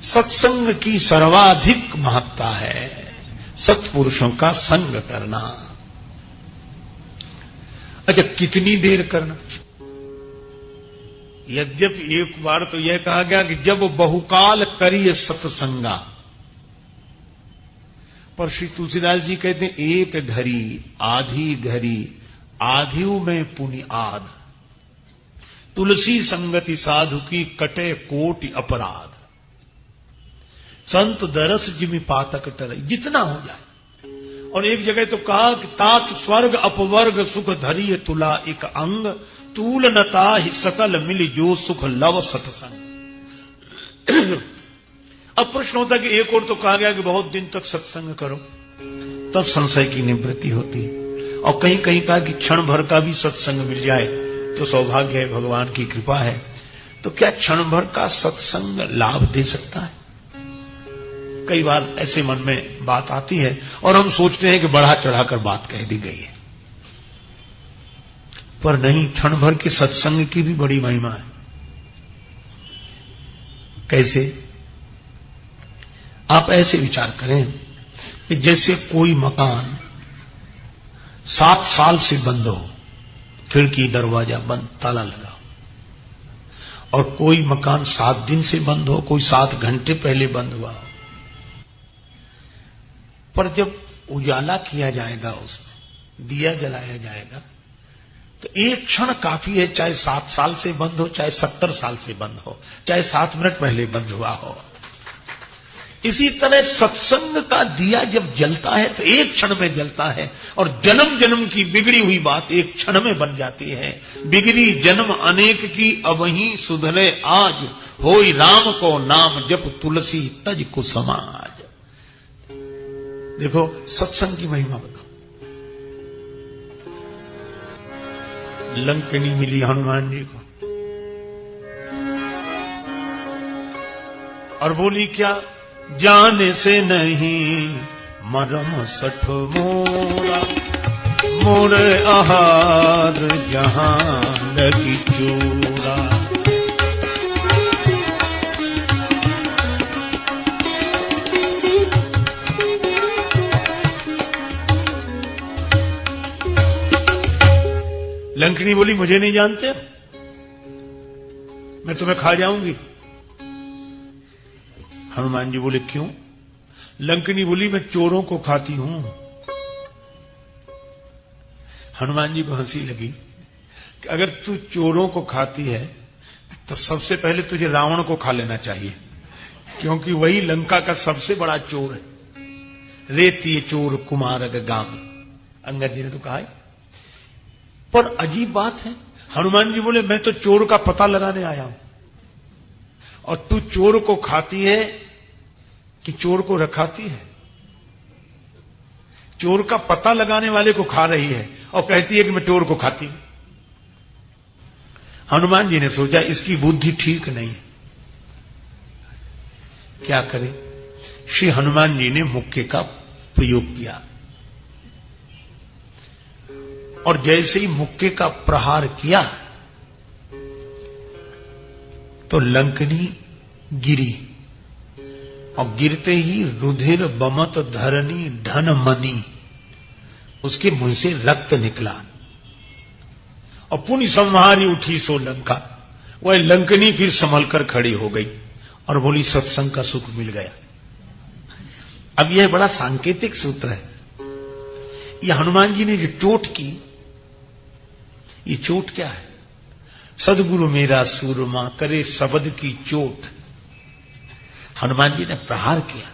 सत्संग की सर्वाधिक महत्ता है, सत्पुरुषों का संग करना। अच्छा, कितनी देर करना? यद्यपि एक बार तो यह कहा गया कि जब बहुकाल करिए सत्संगा, पर श्री तुलसीदास जी कहते हैं एक घड़ी आधी घड़ी आधियु में पुनि आध, तुलसी संगति साधु की कटे कोटि अपराध, संत दरस जिमि पातक टरे, जितना हो जाए। और एक जगह तो कहा कि तात स्वर्ग अपवर्ग सुख धरिय तुला एक अंग, तूल नता ही सकल मिली जो सुख लव सत्संग। अब प्रश्न होता है कि एक और तो कहा गया कि बहुत दिन तक सत्संग करो, तब संशय की निवृत्ति होती है। और कहीं कहीं कहा कि क्षण भर का भी सत्संग मिल जाए तो सौभाग्य है, भगवान की कृपा है। तो क्या क्षण भर का सत्संग लाभ दे सकता है? कई बार ऐसे मन में बात आती है और हम सोचते हैं कि बढ़ा चढ़ाकर बात कह दी गई है, पर नहीं, क्षण भर के सत्संग की भी बड़ी महिमा है। कैसे? आप ऐसे विचार करें कि जैसे कोई मकान 7 साल से बंद हो, खिड़की दरवाजा बंद, ताला लगा, और कोई मकान 7 दिन से बंद हो, कोई 7 घंटे पहले बंद हुआ हो, पर जब उजाला किया जाएगा, उसमें दिया जलाया जाएगा, तो एक क्षण काफी है, चाहे 7 साल से बंद हो, चाहे 70 साल से बंद हो, चाहे 7 मिनट पहले बंद हुआ हो। इसी तरह सत्संग का दिया जब जलता है तो एक क्षण में जलता है, और जन्म जन्म की बिगड़ी हुई बात एक क्षण में बन जाती है। बिगड़ी जन्म अनेक की अबहीं सुधरे आज, होई राम को नाम जप तुलसी तज को समाज। देखो सत्संग की महिमा बताओ। लंकनी मिली हनुमान जी को और बोली क्या, जाने से नहीं मरम सठ मोरा, मोरे आहार जहां लगी चोरा। लंकनी बोली मुझे नहीं जानते, मैं तुम्हें खा जाऊंगी। हनुमान जी बोले क्यों? लंकनी बोली मैं चोरों को खाती हूं। हनुमान जी को हंसी लगी कि अगर तू चोरों को खाती है तो सबसे पहले तुझे रावण को खा लेना चाहिए, क्योंकि वही लंका का सबसे बड़ा चोर है। रेती चोर कुमारग गाम, अंगद जी ने तो कहा है। पर अजीब बात है, हनुमान जी बोले मैं तो चोर का पता लगाने आया हूं, और तू चोर को खाती है कि चोर को रखाती है? चोर का पता लगाने वाले को खा रही है और कहती है कि मैं चोर को खाती हूं। हनुमान जी ने सोचा इसकी बुद्धि ठीक नहीं है, क्या करें? श्री हनुमान जी ने मुक्के का प्रयोग किया, और जैसे ही मुक्के का प्रहार किया तो लंकनी गिरी, और गिरते ही रुधिर बमत धरनी धन मनी, उसके मुंह से रक्त निकला, और पुण्य संहारी उठी सो लंका। वह लंकनी फिर संभल कर खड़ी हो गई और बोली सत्संग का सुख मिल गया। अब यह बड़ा सांकेतिक सूत्र है। यह हनुमान जी ने जो चोट की, ये चोट क्या है? सदगुरु मेरा सूरमा करे शब्द की चोट। हनुमान जी ने प्रहार किया,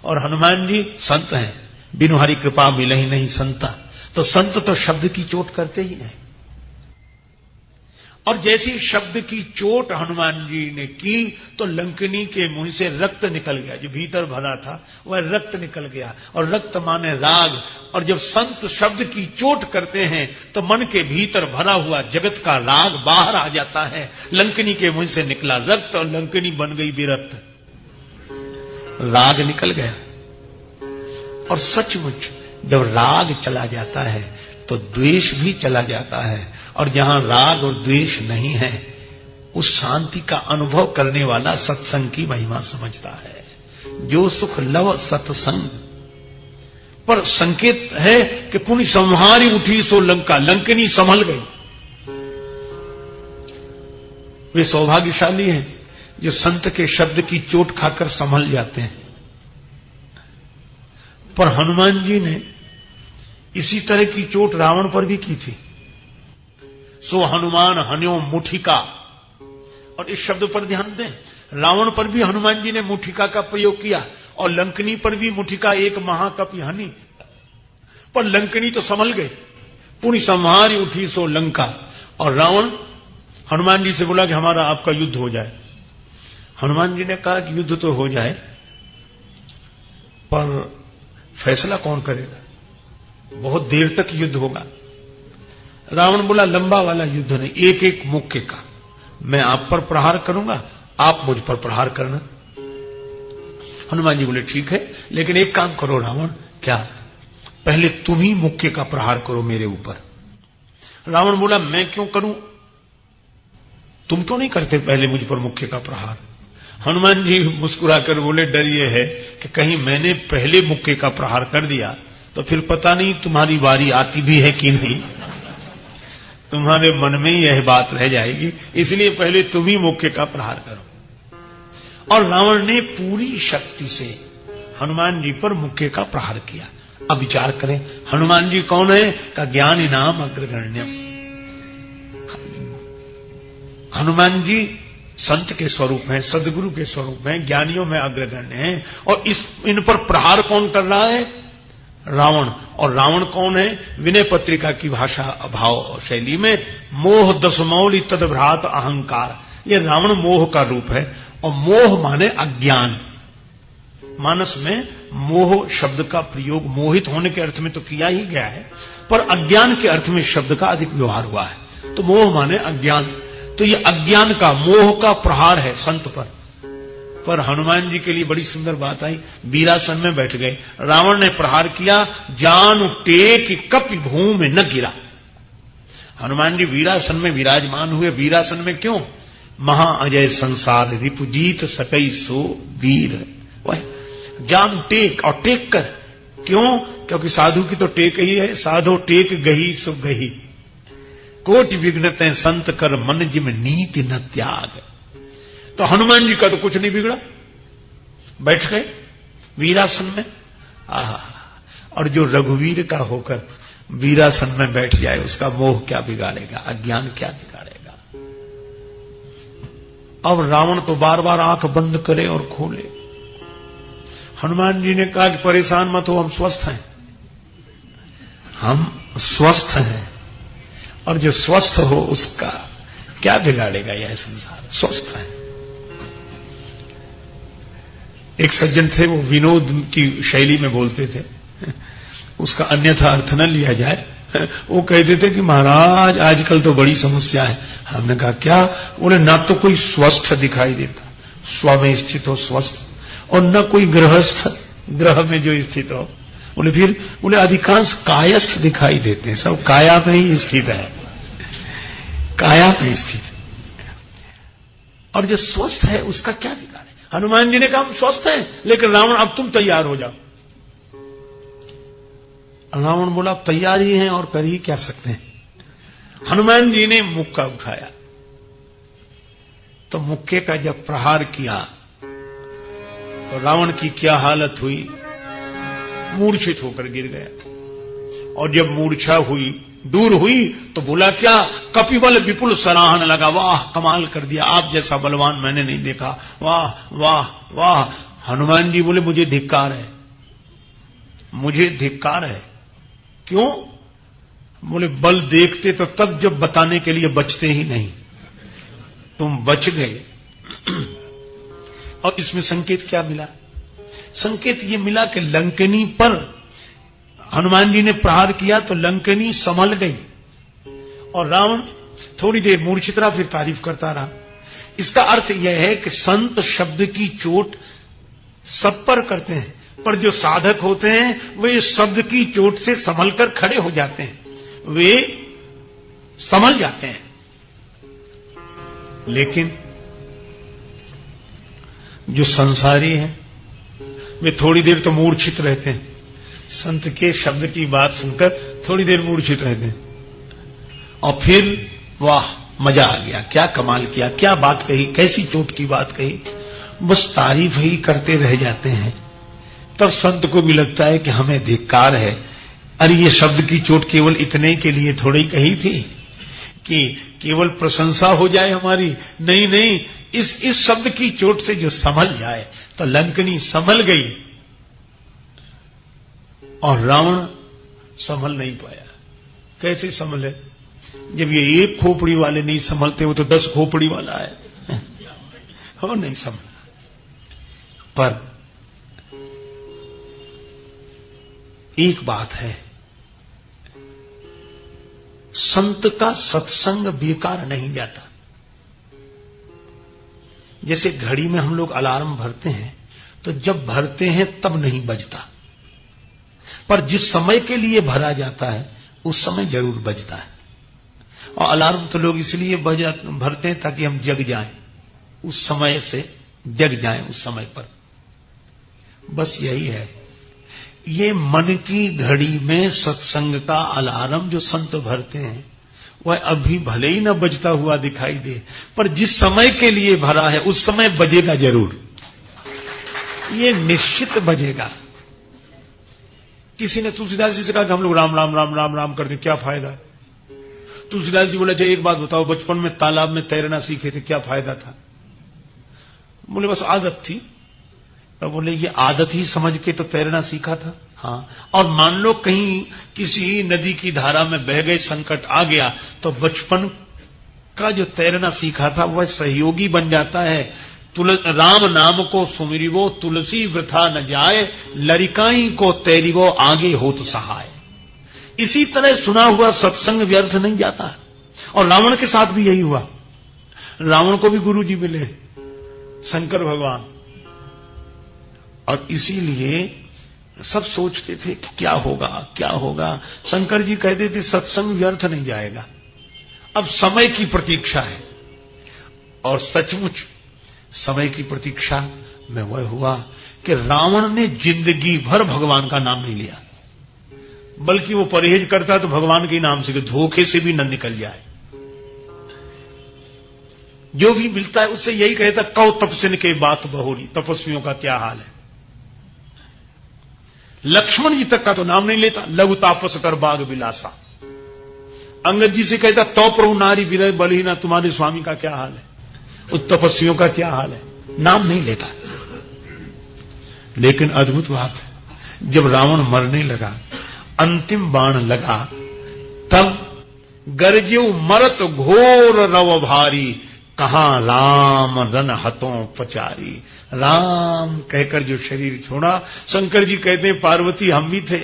और हनुमान जी संत हैं, बिनु हरि कृपा मिलहि नहीं संता, तो संत तो शब्द की चोट करते ही हैं। और जैसी शब्द की चोट हनुमान जी ने की तो लंकनी के मुंह से रक्त निकल गया, जो भीतर भरा था वह रक्त निकल गया, और रक्त माने राग। और जब संत शब्द की चोट करते हैं तो मन के भीतर भरा हुआ जगत का राग बाहर आ जाता है। लंकनी के मुंह से निकला रक्त और लंकनी बन गई विरक्त, राग निकल गया। और सचमुच जब राग चला जाता है तो द्वेष भी चला जाता है, और जहां राग और द्वेष नहीं है उस शांति का अनुभव करने वाला सत्संग की महिमा समझता है। जो सुख लव सत्संग, पर संकेत है कि पुनि संहारी उठी सो लंका, लंकिनी संभल गई। वे सौभाग्यशाली हैं जो संत के शब्द की चोट खाकर संभल जाते हैं। पर हनुमान जी ने इसी तरह की चोट रावण पर भी की थी। सो हनुमान हन्यो मुठिका, और इस शब्द पर ध्यान दें, रावण पर भी हनुमान जी ने मुठिका का प्रयोग किया और लंकनी पर भी मुठिका एक महाकपि हनी, पर लंकनी तो संभल गए। पुनि संहारी उठी सो लंका, और रावण हनुमान जी से बोला कि हमारा आपका युद्ध हो जाए। हनुमान जी ने कहा कि युद्ध तो हो जाए, पर फैसला कौन करेगा, बहुत देर तक युद्ध होगा। रावण बोला लंबा वाला युद्ध नहीं, एक एक मुक्के का, मैं आप पर प्रहार करूंगा, आप मुझ पर प्रहार करना। हनुमान जी बोले ठीक है, लेकिन एक काम करो रावण। क्या? पहले तुम ही मुक्के का प्रहार करो मेरे ऊपर। रावण बोला मैं क्यों करूं, तुम क्यों नहीं करते पहले मुझ पर मुक्के का प्रहार? हनुमान जी मुस्कुराकर बोले डर यह है कि कहीं मैंने पहले मुक्के का प्रहार कर दिया तो फिर पता नहीं तुम्हारी बारी आती भी है कि नहीं, तुम्हारे मन में ही यह बात रह जाएगी, इसलिए पहले तुम ही मुक्के का प्रहार करो। और रावण ने पूरी शक्ति से हनुमान जी पर मुक्के का प्रहार किया। अब विचार करें हनुमान जी कौन है? का ज्ञान इनाम अग्रगण्यम। हनुमान जी संत के स्वरूप हैं, सदगुरु के स्वरूप हैं, ज्ञानियों में अग्रगण्य हैं, और इन पर प्रहार कौन कर रहा है? रावण। और रावण कौन है? विनय पत्रिका की भाषा भाव शैली में मोह दशमौलि तदभ्रात अहंकार, ये रावण मोह का रूप है। और मोह माने अज्ञान। मानस में मोह शब्द का प्रयोग मोहित होने के अर्थ में तो किया ही गया है, पर अज्ञान के अर्थ में शब्द का अधिक व्यवहार हुआ है। तो मोह माने अज्ञान, तो ये अज्ञान का मोह का प्रहार है संत पर हनुमान जी के लिए बड़ी सुंदर बात आई। वीरासन में बैठ गए, रावण ने प्रहार किया, जान टेक कपि भूमि न गिरा। हनुमान जी वीरासन में विराजमान हुए। वीरासन में क्यों? महा अजय संसार रिपुजीत सकई सो वीर। वह जान टेक, और टेक कर, क्यों? क्योंकि साधु की तो टेक ही है, साधो टेक गही सो गही, कोटि विघ्नते संत कर मन जिम नीति न त्याग। तो हनुमान जी का तो कुछ नहीं बिगड़ा, बैठ गए वीरासन में। और जो रघुवीर का होकर वीरासन में बैठ जाए उसका मोह क्या बिगाड़ेगा, अज्ञान क्या बिगाड़ेगा। अब रावण तो बार बार आंख बंद करे और खोले। हनुमान जी ने कहा कि परेशान मत हो, हम स्वस्थ हैं, हम स्वस्थ हैं, और जो स्वस्थ हो उसका क्या बिगाड़ेगा यह संसार, स्वस्थ है। एक सज्जन थे, वो विनोद की शैली में बोलते थे, उसका अन्यथा अर्थ न लिया जाए। वो कहते थे कि महाराज आजकल तो बड़ी समस्या है। हमने कहा क्या? बोले ना तो कोई स्वस्थ दिखाई देता, स्व में स्थित हो स्वस्थ, और न कोई गृहस्थ ग्रह में जो स्थित हो। बोले फिर? बोले अधिकांश कायस्थ दिखाई देते हैं, सब काया में ही स्थित है, काया में स्थित। और जो स्वस्थ है उसका क्या बिगाड़े? हनुमान जी ने कहा हम स्वस्थ हैं, लेकिन रावण अब तुम तैयार हो जाओ। रावण बोला तैयार ही हैं और कर ही क्या सकते हैं। हनुमान जी ने मुक्का उठाया, तो मुक्के का जब प्रहार किया तो रावण की क्या हालत हुई, मूर्छित होकर गिर गया। और जब मूर्छा हुई, दूर हुई, तो बोला क्या? कपिबल विपुल सराहन लगा, वाह कमाल कर दिया, आप जैसा बलवान मैंने नहीं देखा, वाह वाह वाह। हनुमान जी बोले मुझे धिक्कार है, मुझे धिक्कार है। क्यों? बोले बल देखते तो तब जब बताने के लिए बचते ही नहीं, तुम बच गए। और इसमें संकेत क्या मिला? संकेत ये मिला कि लंकनी पर हनुमान जी ने प्रहार किया तो लंकनी संभल गई, और रावण थोड़ी देर मूर्छित रहा, फिर तारीफ करता रहा। इसका अर्थ यह है कि संत शब्द की चोट सब पर करते हैं, पर जो साधक होते हैं वे शब्द की चोट से संभल कर खड़े हो जाते हैं, वे संभल जाते हैं। लेकिन जो संसारी हैं वे थोड़ी देर तो मूर्छित रहते हैं, संत के शब्द की बात सुनकर थोड़ी देर मूर्छित रहते हैं, और फिर वाह मजा आ गया, क्या कमाल किया, क्या बात कही, कैसी चोट की बात कही, बस तारीफ ही करते रह जाते हैं। तब संत को भी लगता है कि हमें धिक्कार है, अरे ये शब्द की चोट केवल इतने के लिए थोड़ी कही थी कि केवल प्रशंसा हो जाए हमारी, नहीं नहीं, इस शब्द की चोट से जो संभल जाए। तो लंकनी संभल गई और रावण संभल नहीं पाया। कैसे संभले? जब ये एक खोपड़ी वाले नहीं संभलते, वो तो 10 खोपड़ी वाला है, वो नहीं संभला। पर एक बात है, संत का सत्संग बेकार नहीं जाता। जैसे घड़ी में हम लोग अलार्म भरते हैं, तो जब भरते हैं तब नहीं बजता, पर जिस समय के लिए भरा जाता है उस समय जरूर बजता है। और अलार्म तो लोग इसलिए भरते हैं ताकि हम जग जाएं, उस समय से जग जाएं उस समय पर। बस यही है, ये मन की घड़ी में सत्संग का अलार्म जो संत भरते हैं, वह अभी भले ही न बजता हुआ दिखाई दे, पर जिस समय के लिए भरा है उस समय बजेगा जरूर, ये निश्चित बजेगा। किसी ने तुलसीदास जी से कहा कि हम लोग राम राम राम राम राम करते, क्या फायदा? तुलसीदास जी बोले, एक बात बताओ, बचपन में तालाब में तैरना सीखे थे, क्या फायदा था? बोले बस आदत थी। तो बोले ये आदत ही समझ के तो तैरना सीखा था? हाँ। और मान लो कहीं किसी नदी की धारा में बह गए, संकट आ गया, तो बचपन का जो तैरना सीखा था वह सहयोगी बन जाता है। राम नाम को सुमिरिवो तुलसी वृथा न जाए, लरिकाई को तैरिवो आगे हो तो सहाय। इसी तरह सुना हुआ सत्संग व्यर्थ नहीं जाता। और रावण के साथ भी यही हुआ। रावण को भी गुरु जी मिले, शंकर भगवान, और इसीलिए सब सोचते थे कि क्या होगा क्या होगा। शंकर जी कहते थे सत्संग व्यर्थ नहीं जाएगा, अब समय की प्रतीक्षा है। और सचमुच समय की प्रतीक्षा में वह हुआ कि रावण ने जिंदगी भर भगवान का नाम नहीं लिया, बल्कि वो परहेज करता तो भगवान के नाम से, कि धोखे से भी न निकल जाए। जो भी मिलता है उससे यही कहता, कौ तपस्विन के बात बहोरी, तपस्वियों का क्या हाल है। लक्ष्मण जी तक का तो नाम नहीं लेता, लघु तापस कर बाग विलासा। अंगद जी से कहता, तो प्रभु नारी विरह बलहीना, तुम्हारे स्वामी का क्या हाल है, उस तपस्वियों का क्या हाल है, नाम नहीं लेता। लेकिन अद्भुत बात है, जब रावण मरने लगा, अंतिम बाण लगा, तब गरजेऊ मरत घोर रव भारी, कहां राम रन हतों पचारी। राम कहकर जो शरीर छोड़ा, शंकर जी कहते हैं पार्वती हम भी थे,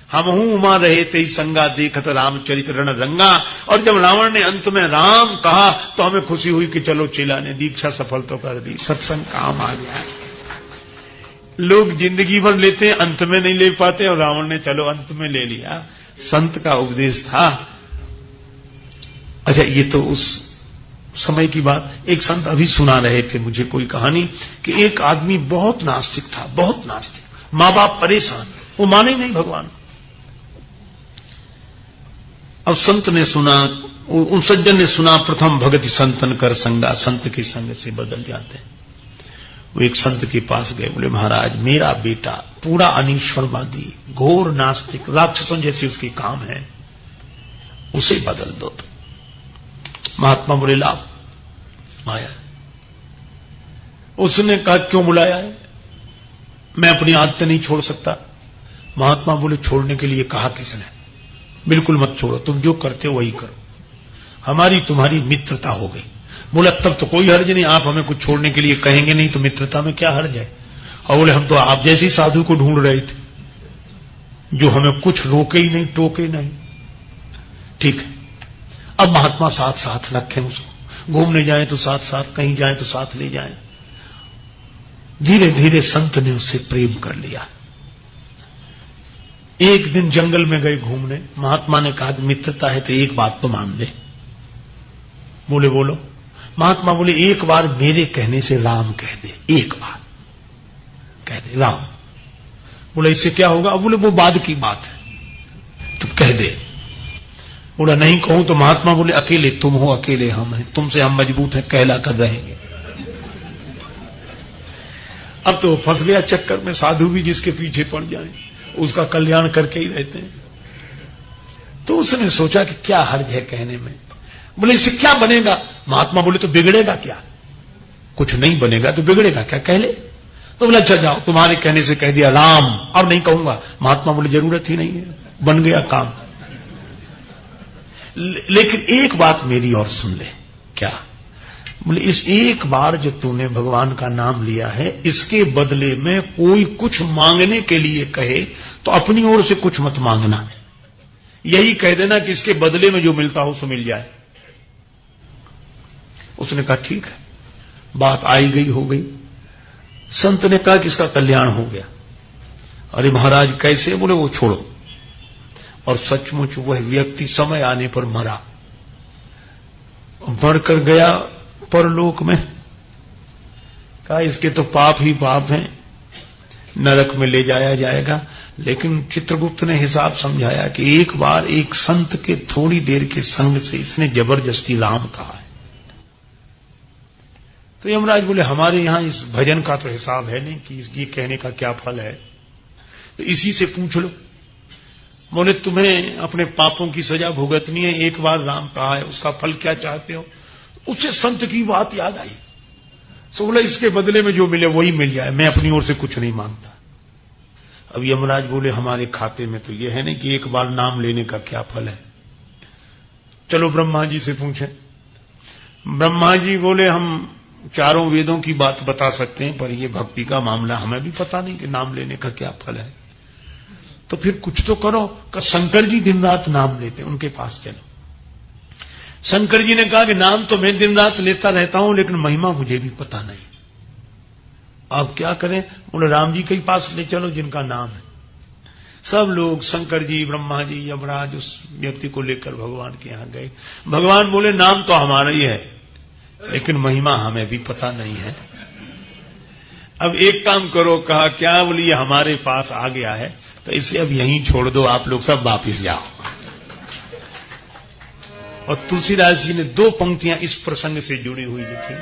हम हूं उमा रहे ते संगा, देखत रामचरित रण रंगा। और जब रावण ने अंत में राम कहा तो हमें खुशी हुई कि चलो चेला ने दीक्षा सफल तो कर दी, सत्संग काम आ गया। लोग जिंदगी भर लेते हैं, अंत में नहीं ले पाते, और रावण ने चलो अंत में ले लिया। संत का उपदेश था। अच्छा, ये तो उस समय की बात। एक संत अभी सुना रहे थे मुझे कोई कहानी कि एक आदमी बहुत नास्तिक था, बहुत नास्तिक, मां बाप परेशान, वो माने नहीं भगवान। अब संत ने सुना, उन सज्जन ने सुना, प्रथम भगति संतन कर संगा, संत के संग से बदल जाते हैं। वो एक संत के पास गए, बोले महाराज मेरा बेटा पूरा अनीश्वरवादी, घोर नास्तिक, राक्षसों जैसे उसके काम है, उसे बदल दो। तो महात्मा बोले लाभ आया। उसने कहा क्यों बुलाया है? मैं अपनी आदतें नहीं छोड़ सकता। महात्मा बोले छोड़ने के लिए कहा किसने? बिल्कुल मत छोड़ो, तुम जो करते हो वही करो, हमारी तुम्हारी मित्रता हो गई। बोला तब तो कोई हर्ज नहीं, आप हमें कुछ छोड़ने के लिए कहेंगे नहीं तो मित्रता में क्या हर्ज है। और बोले हम तो आप जैसी साधु को ढूंढ रहे थे, जो हमें कुछ रोके ही नहीं, टोके नहीं। ठीक है, अब महात्मा साथ साथ रखें उसको, घूमने जाए तो साथ साथ, कहीं जाए तो साथ ले जाए। धीरे धीरे संत ने उससे प्रेम कर लिया। एक दिन जंगल में गए घूमने, महात्मा ने कहा मित्रता है तो एक बात तो मान ले। बोले बोलो। महात्मा बोले एक बार मेरे कहने से राम कह दे, एक बार कह दे राम। बोला इससे क्या होगा? अब बोले वो बाद की बात है, तो कह दे। बोला नहीं कहूं तो? महात्मा बोले अकेले तुम हो, अकेले हम हैं, तुमसे हम मजबूत हैं, कहला कर रहेंगे। अब तो फंस गया चक्कर में, साधु भी जिसके पीछे पड़ जाए उसका कल्याण करके ही रहते हैं। तो उसने सोचा कि क्या हर्ज है कहने में। बोले इससे क्या बनेगा? महात्मा बोले तो बिगड़ेगा क्या? कुछ नहीं बनेगा तो बिगड़ेगा क्या, कह ले। तो बोला अच्छा जाओ, तुम्हारे कहने से कह दिया राम, अब नहीं कहूंगा। महात्मा बोले जरूरत ही नहीं है, बन गया काम। लेकिन एक बात मेरी और सुन ले। क्या? बोले इस एक बार जो तूने भगवान का नाम लिया है, इसके बदले में कोई कुछ मांगने के लिए कहे तो अपनी ओर से कुछ मत मांगना, यही कह देना कि इसके बदले में जो मिलता हो सो मिल जाए। उसने कहा ठीक है, बात आई गई हो गई। संत ने कहा कि इसका कल्याण हो गया। अरे महाराज कैसे? बोले वो छोड़ो। और सचमुच वह व्यक्ति समय आने पर मरा, मरकर गया परलोक में। कहा इसके तो पाप ही पाप हैं, नरक में ले जाया जाएगा। लेकिन चित्रगुप्त ने हिसाब समझाया कि एक बार एक संत के थोड़ी देर के संग से इसने जबरदस्ती राम कहा है। तो यमराज बोले हमारे यहां इस भजन का तो हिसाब है नहीं कि ये कहने का क्या फल है, तो इसी से पूछ लो। बोले तुम्हें अपने पापों की सजा भुगतनी है, एक बार राम कहा है, उसका फल क्या चाहते हो? उससे संत की बात याद आई। तो बोला इसके बदले में जो मिले वही मिल जाए, मैं अपनी ओर से कुछ नहीं मांगता। अब यमराज बोले हमारे खाते में तो यह है नहीं कि एक बार नाम लेने का क्या फल है, चलो ब्रह्मा जी से पूछें। ब्रह्मा जी बोले हम चारों वेदों की बात बता सकते हैं, पर यह भक्ति का मामला हमें भी पता नहीं कि नाम लेने का क्या फल है। तो फिर कुछ तो करो। शंकर जी दिन रात नाम लेते, उनके पास चलो। शंकर जी ने कहा कि नाम तो मैं दिन रात लेता रहता हूं, लेकिन महिमा मुझे भी पता नहीं, आप क्या करें? बोले राम जी के पास ले चलो जिनका नाम है। सब लोग शंकर जी, ब्रह्मा जी, यमराज उस व्यक्ति को लेकर भगवान के यहां गए। भगवान बोले नाम तो हमारा ही है, लेकिन महिमा हमें भी पता नहीं है। अब एक काम करो। कहा क्या? बोली ये हमारे पास आ गया है, तो इसे अब यहीं छोड़ दो, आप लोग सब वापिस जाओ। और तुलसीदास जी ने 2 पंक्तियां इस प्रसंग से जुड़ी हुई लिखी।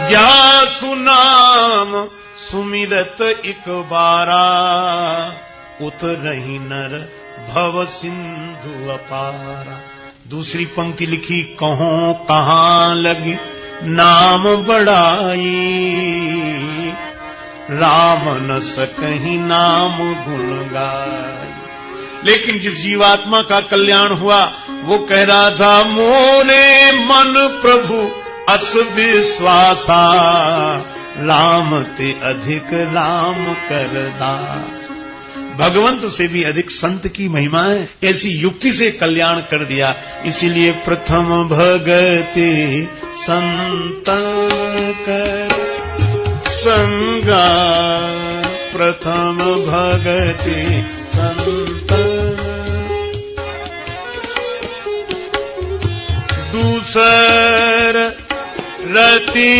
जासु नाम सुमिरत इक बारा, उतरहि नर भव सिंधु अपारा। दूसरी पंक्ति लिखी कहों कहां लगी नाम बड़ाई, राम न सकहि नाम गुण गाई। लेकिन जिस जीवात्मा का कल्याण हुआ वो कह रहा था मोरे मन प्रभु अस विश्वासा, राम ते अधिक राम कर दास। भगवंत से भी अधिक संत की महिमा है। ऐसी युक्ति से कल्याण कर दिया। इसीलिए प्रथम भगति संत कर संगा, प्रथम भगति संत। दूसर रति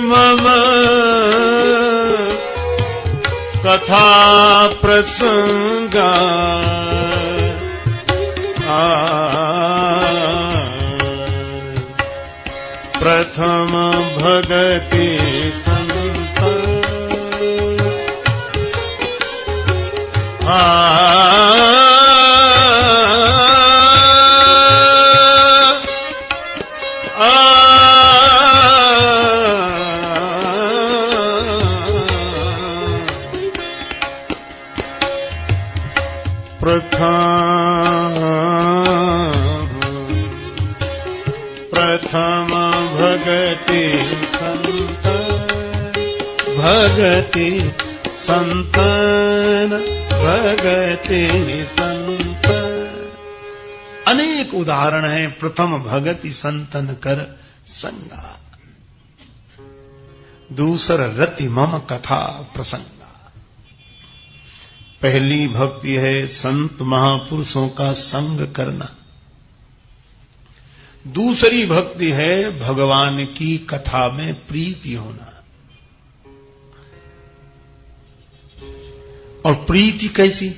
मम कथा प्रसंगा, प्रथम भगति संत। प्रथम भगति संत, भगति संतन, भगति संत। अनेक उदाहरण हैं। प्रथम भगति संतन कर संगा, दूसर रति मम कथा प्रसंगा। पहली भक्ति है संत महापुरुषों का संग करना, दूसरी भक्ति है भगवान की कथा में प्रीति होना। और प्रीति कैसी?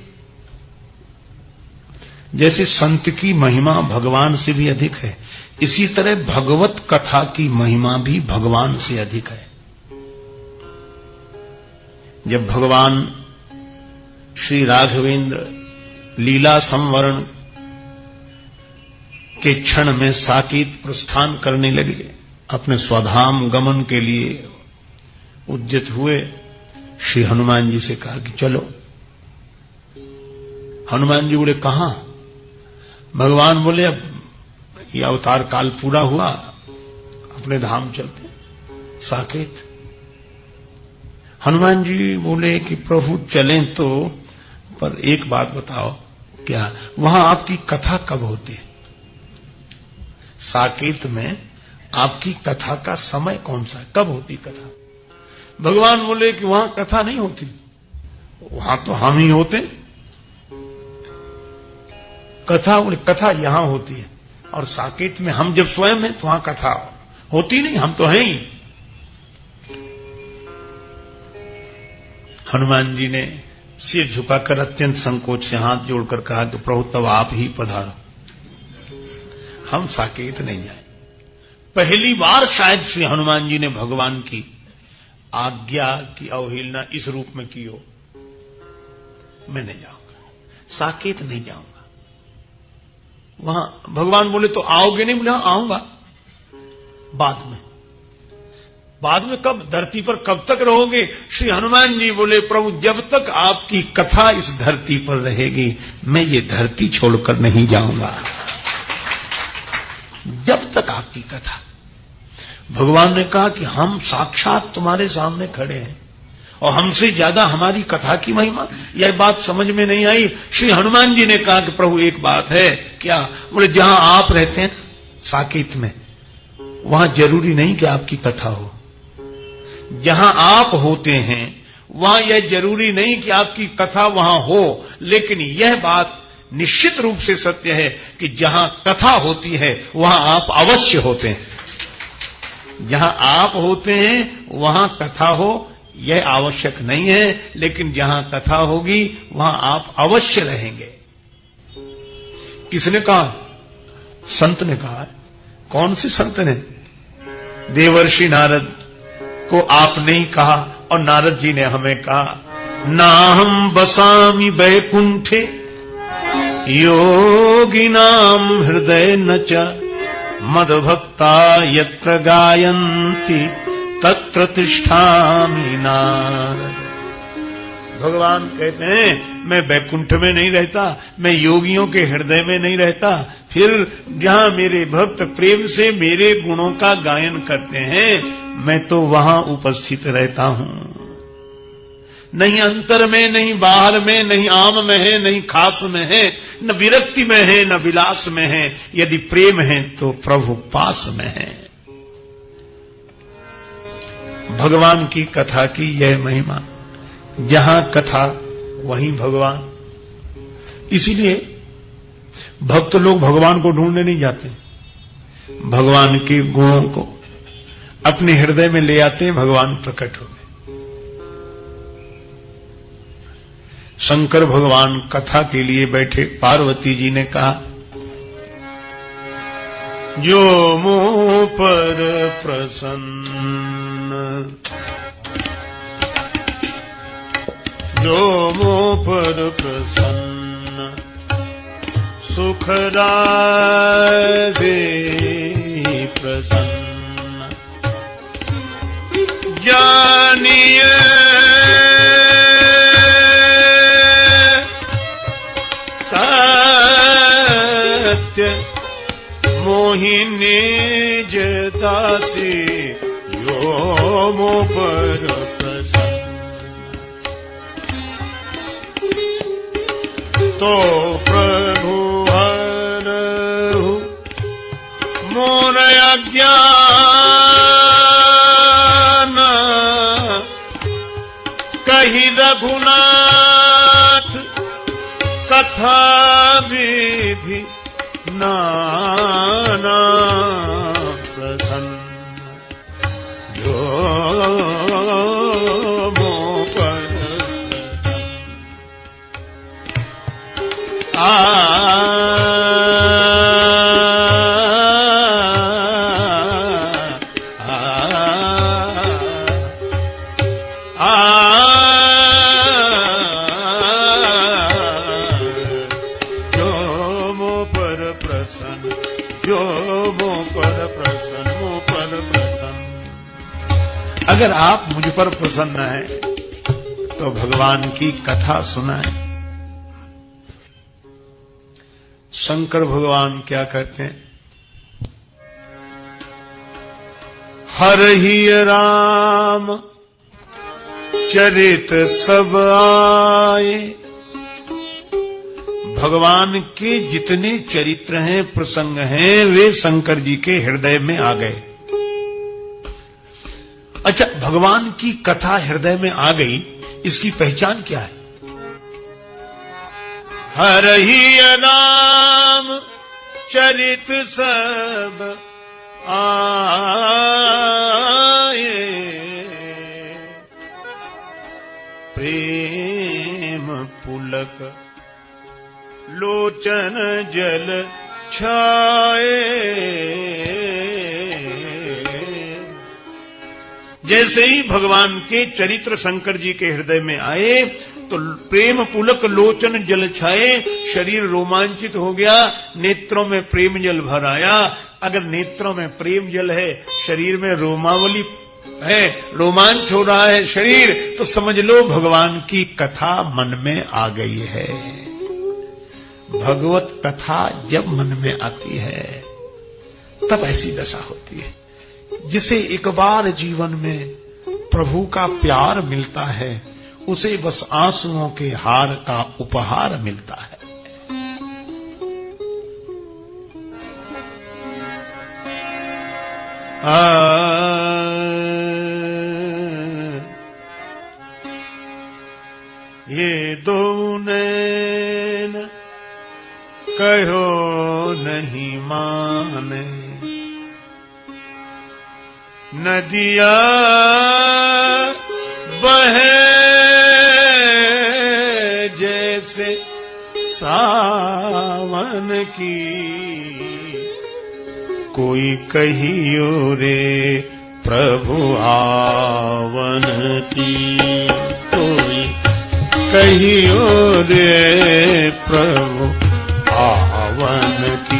जैसे संत की महिमा भगवान से भी अधिक है, इसी तरह भगवत कथा की महिमा भी भगवान से अधिक है। जब भगवान श्री राघवेंद्र लीला संवरण के क्षण में साकेत प्रस्थान करने लगे, अपने स्वधाम गमन के लिए उद्यत हुए, श्री हनुमान जी से कहा कि चलो। हनुमान जी बोले कहां? भगवान बोले अब ये अवतार काल पूरा हुआ, अपने धाम चलते साकेत। हनुमान जी बोले कि प्रभु चलें तो, पर एक बात बताओ, क्या वहां आपकी कथा कब होती है? साकेत में आपकी कथा का समय कौन सा है, कब होती कथा? भगवान बोले कि वहां कथा नहीं होती, वहां तो हम ही होते। कथा यहां होती है, और साकेत में हम जब स्वयं हैं तो वहां कथा होती नहीं, हम तो हैं ही। हनुमान जी ने सिर झुकाकर अत्यंत संकोच से हाथ जोड़कर कहा कि प्रभु तब आप ही पधारो, हम साकेत नहीं जाए। पहली बार शायद श्री हनुमान जी ने भगवान की आज्ञा की अवहेलना इस रूप में की हो। मैं नहीं जाऊंगा, साकेत नहीं जाऊंगा। वहां भगवान बोले तो आओगे नहीं? बोले आऊंगा बाद में। बाद में कब? धरती पर कब तक रहोगे? श्री हनुमान जी बोले प्रभु जब तक आपकी कथा इस धरती पर रहेगी मैं ये धरती छोड़कर नहीं जाऊंगा, जब तक आपकी कथा। भगवान ने कहा कि हम साक्षात तुम्हारे सामने खड़े हैं और हमसे ज्यादा हमारी कथा की महिमा। यह बात समझ में नहीं आई। श्री हनुमान जी ने कहा कि प्रभु एक बात है। क्या? बोले जहां आप रहते हैं साकेत में, वहां जरूरी नहीं कि आपकी कथा हो। जहां आप होते हैं वहां यह जरूरी नहीं कि आपकी कथा वहां हो, लेकिन यह बात निश्चित रूप से सत्य है कि जहां कथा होती है वहां आप अवश्य होते हैं। जहां आप होते हैं वहां कथा हो यह आवश्यक नहीं है, लेकिन जहां कथा होगी वहां आप अवश्य रहेंगे। किसने कहा? संत ने कहा। कौन से संत ने? देवर्षि नारद को आपने ही कहा, और नारद जी ने हमें कहा नाहं बसामि वैकुंठे योगिनां हृदय न च मद्भक्ता यत्र गायन्ति तत्र तिष्ठामि नारद। भगवान कहते हैं मैं वैकुंठ में नहीं रहता, मैं योगियों के हृदय में नहीं रहता, फिर जहां मेरे भक्त प्रेम से मेरे गुणों का गायन करते हैं मैं तो वहां उपस्थित रहता हूं। नहीं अंतर में, नहीं बाहर में, नहीं आम में है, नहीं खास में है, न विरक्ति में है, न विलास में है। यदि प्रेम है तो प्रभु पास में है। भगवान की कथा की यह महिमा, जहां कथा वहीं भगवान। इसीलिए भक्त लोग भगवान को ढूंढने नहीं जाते, भगवान के गुणों को अपने हृदय में ले आते हैं, भगवान प्रकट हो गए। शंकर भगवान कथा के लिए बैठे, पार्वती जी ने कहा जो मुंह पर प्रसन्न, जो मुंह पर प्रसन्न सुख राजे प्रसन्न जानिए सत्य मोहिनी जदासी यो मो पर प्रसन्न तो प्रभु हरहु मोर अज्ञान कही रघुनाथ कथा विधि नाना प्रसन्न जो मो पर अगर आप मुझ पर प्रसन्न हैं तो भगवान की कथा सुनाएं। शंकर भगवान क्या करते हैं? हरहि राम चरित सब आए। भगवान के जितने चरित्र हैं, प्रसंग हैं, वे शंकर जी के हृदय में आ गए। अच्छा, भगवान की कथा हृदय में आ गई, इसकी पहचान क्या है? हरहि नाम चरित सब आए, प्रेम पुलक लोचन जल छाए। जैसे ही भगवान के चरित्र शंकर जी के हृदय में आए तो प्रेम पुलक लोचन जल छाए, शरीर रोमांचित हो गया, नेत्रों में प्रेम जल भर आया। अगर नेत्रों में प्रेम जल है, शरीर में रोमावली है, रोमांच हो रहा है शरीर, तो समझ लो भगवान की कथा मन में आ गई है। भगवत कथा जब मन में आती है तब ऐसी दशा होती है। जिसे एक बार जीवन में प्रभु का प्यार मिलता है, उसे बस आंसुओं के हार का उपहार मिलता है। ये दो नैन कहो नहीं माने, नदिया बहे जैसे सावन की, कोई कहियो रे प्रभु आवन की, कोई कहियो रे प्रभु आवन की।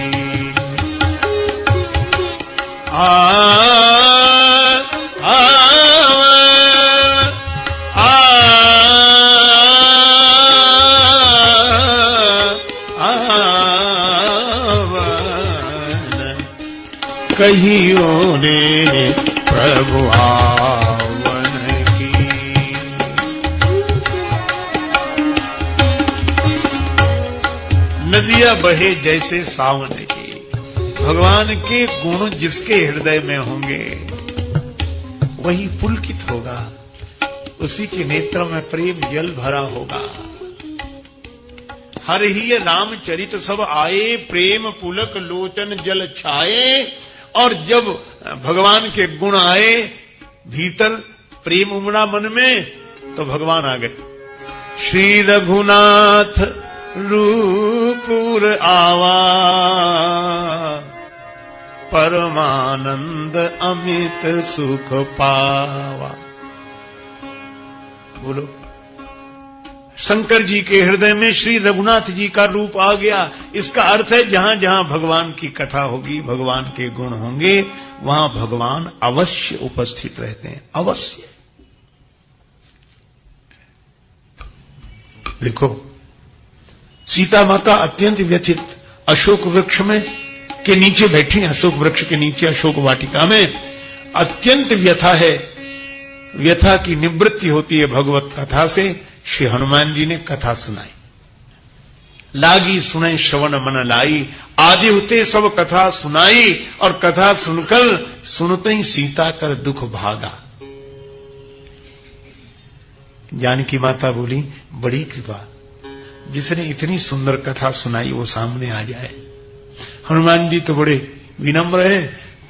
कहियो रे प्रभु आवन की। नदियां बहे जैसे सावन की। भगवान के गुण जिसके हृदय में होंगे वही पुलकित होगा, उसी के नेत्रों में प्रेम जल भरा होगा। हरहि रामचरित सब आए, प्रेम पुलक लोचन जल छाए। और जब भगवान के गुण आए, भीतर प्रेम उमड़ा मन में, तो भगवान आ गए। श्री रघुनाथ रूपुर आवा, परमानंद अमित सुख पावा। बोलो, शंकर जी के हृदय में श्री रघुनाथ जी का रूप आ गया। इसका अर्थ है जहां जहां भगवान की कथा होगी, भगवान के गुण होंगे, वहां भगवान अवश्य उपस्थित रहते हैं, अवश्य। देखो, सीता माता अत्यंत व्यथित अशोक वृक्ष में के नीचे बैठी, अशोक वृक्ष के नीचे अशोक वाटिका में अत्यंत व्यथा है। व्यथा की निवृत्ति होती है भगवत कथा से। श्री हनुमान जी ने कथा सुनाई। लागी सुने श्रवण मन लाई, आदि होते सब कथा सुनाई। और कथा सुनकर सुनते ही सीता कर दुख भागा। जानकी माता बोली, बड़ी कृपा, जिसने इतनी सुंदर कथा सुनाई वो सामने आ जाए। हनुमान जी तो बड़े विनम्र है,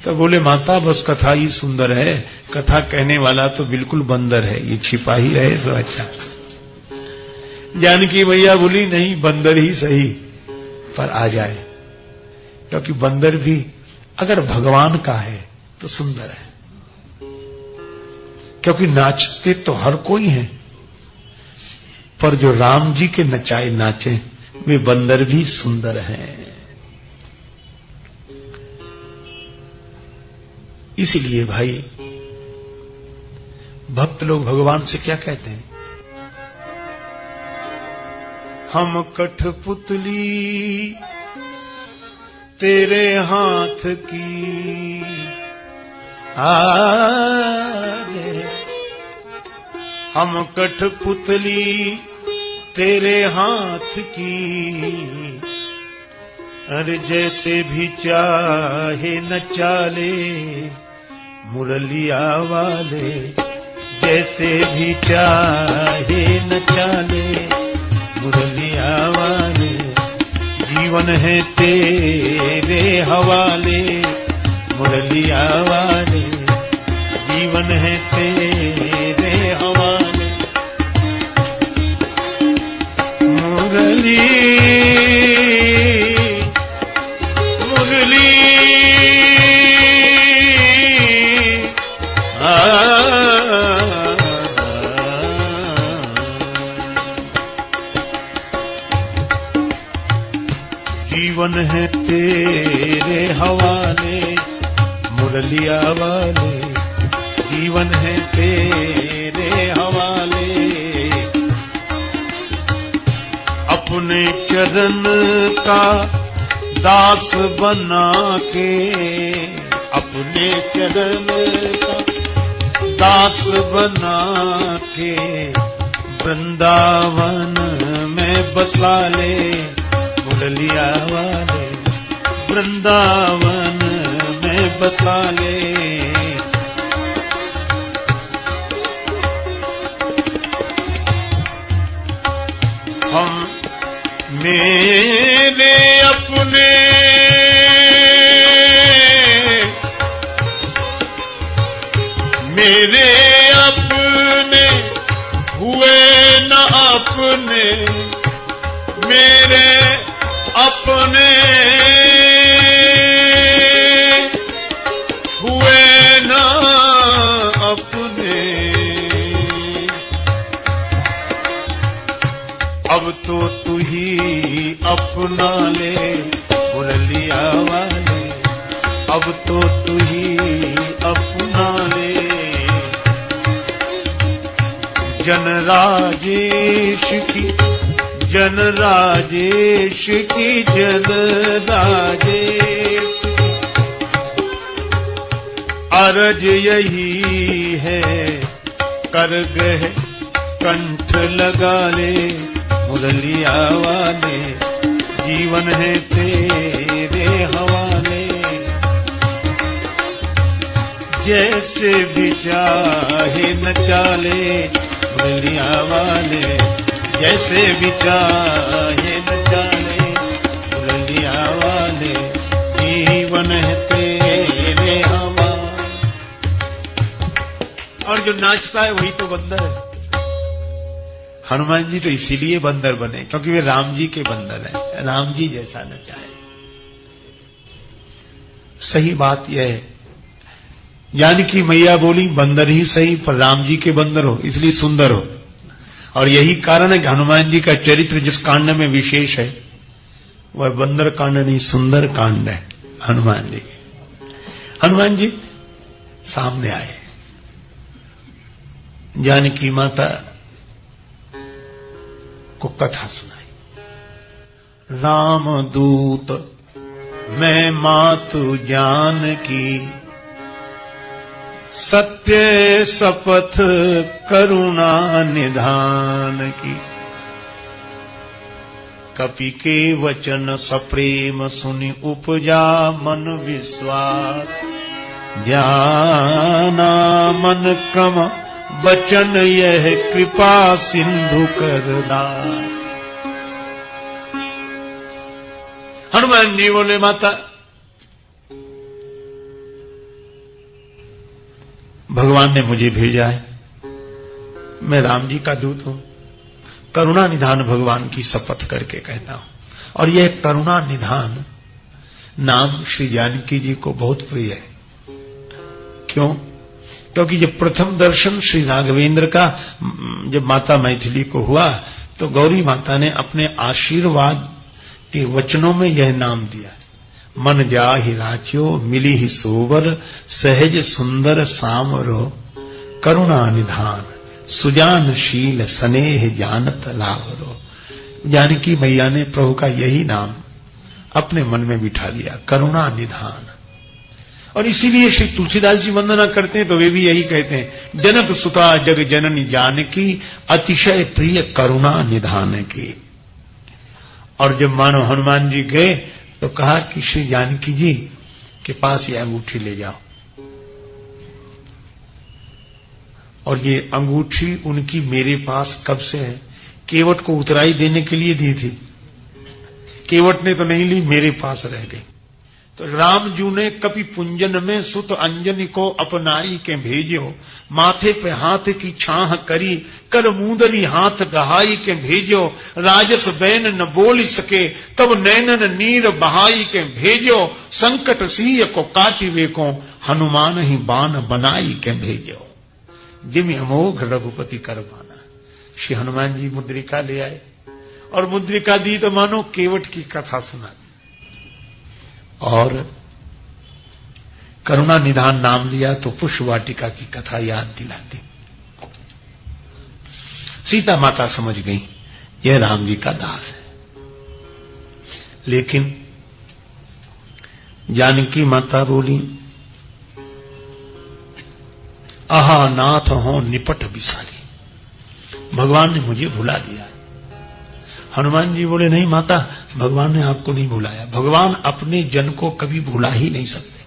तो बोले माता बस कथा ही सुंदर है, कथा कहने वाला तो बिल्कुल बंदर है, ये छिपा ही रहे सो अच्छा। जानकी मैया बोली नहीं, बंदर ही सही पर आ जाए, क्योंकि बंदर भी अगर भगवान का है तो सुंदर है, क्योंकि नाचते तो हर कोई है, पर जो राम जी के नचाए नाचे वे बंदर भी सुंदर हैं। इसीलिए भाई भक्त लोग भगवान से क्या कहते हैं, हम कठपुतली तेरे हाथ की आगे, हम कठपुतली तेरे हाथ की, अरे जैसे भी चाहे नचाले मुरलिया वाले, जैसे भी चाहे नचाले मुरलिया वाले, जीवन है तेरे हवाले मुरलिया वाले, जीवन है तेरे हवाले। मुरली मुरली जीवन है तेरे हवाले मुरलिया वाले, जीवन है तेरे हवाले। अपने चरण का दास बना के, अपने चरण का दास बना के, वृंदावन में बसा ले मुरलिया वाले, वृंदावन में बसा ले। हम मेरे अपने मेरे अपने हुए न अपने, मेरे अपने हुए न अपने, अब तो तू ही अपना ले मुरलिया वाले, अब तो तू ही अपना ले। जन राजेश की, जन राजेश की, जन राजेश की अरज यही है, कर गए कंठ लगा ले मुरलिया वाले, जीवन है तेरे हवाले। जैसे भी चाहे नचा ले मुरलिया वाले, जैसे भी चाहे नचा ले मुरलिया वाले, जीवन है तेरे हवाले। और जो नाचता है वही तो बंदर है। हनुमान जी तो इसीलिए बंदर बने क्योंकि वे राम जी के बंदर हैं, राम जी जैसा नचाए। सही बात यह है, जानकी मैया बोली बंदर ही सही पर राम जी के बंदर हो, इसलिए सुंदर हो। और यही कारण है कि हनुमान जी का चरित्र जिस कांड में विशेष है वह बंदर कांड नहीं, सुंदर कांड है हनुमान जी के। हनुमान जी सामने आए, जानकी माता को कथा सुनाई। राम दूत मैं मातु जानकी, सत्य शपथ करुणा निधान की। कपि के वचन सप्रेम सुनि उपजा मन विश्वास, ज्ञाना मन क्रम बचन यह कृपा सिंधु कर दास। हनुमान जी बोले माता भगवान ने मुझे भेजा है, मैं राम जी का दूत हूं। करुणा निधान भगवान की शपथ करके कहता हूं। और यह करुणा निधान नाम श्री जानकी जी को बहुत प्रिय है। क्यों? क्योंकि जब प्रथम दर्शन श्री राघवेंद्र का जब माता मैथिली को हुआ तो गौरी माता ने अपने आशीर्वाद के वचनों में यह नाम दिया, मन जाहि राच्यो मिली ही सोवर सहज सुंदर सामरो करुणा निधान सुजानशील स्नेह जानत लावरो। जानकी मैया ने प्रभु का यही नाम अपने मन में बिठा लिया, करुणा निधान। और इसीलिए श्री तुलसीदास जी वंदना करते हैं तो वे भी यही कहते हैं, जनक सुता जग जननी जानकी अतिशय प्रिय करुणा निधान की। और जब मानो हनुमान जी गए तो कहा कि श्री जानकी जी के पास ये अंगूठी ले जाओ। और ये अंगूठी उनकी मेरे पास कब से है? केवट को उतराई देने के लिए दी थी। केवट ने तो नहीं ली, मेरे पास रह गई। तो राम जू ने कपि पुंजन में सुत अंजनी को अपनाई के भेजो, माथे पे हाथ की छाह करी कर मूंदरी हाथ गहाई के भेजो, राजस बैन न बोल सके तब नैनन नीर बहाई के भेजो, संकट सिंह को काटिवे को हनुमान ही बाण बनाई के भेजो, जिम अमोघ रघुपति कर बाना। श्री हनुमान जी मुद्रिका ले आए और मुद्रिका दी तो मानो केवट की कथा सुना दी और करुणा निधान नाम लिया तो पुष्प वाटिका की कथा याद दिला दी। सीता माता समझ गई यह राम जी का दास है, लेकिन जानकी माता बोली, आहा नाथ हो निपट विसारी, भगवान ने मुझे भुला दिया। हनुमान जी बोले, नहीं माता, भगवान ने आपको नहीं भुलाया। भगवान अपने जन को कभी भुला ही नहीं सकते।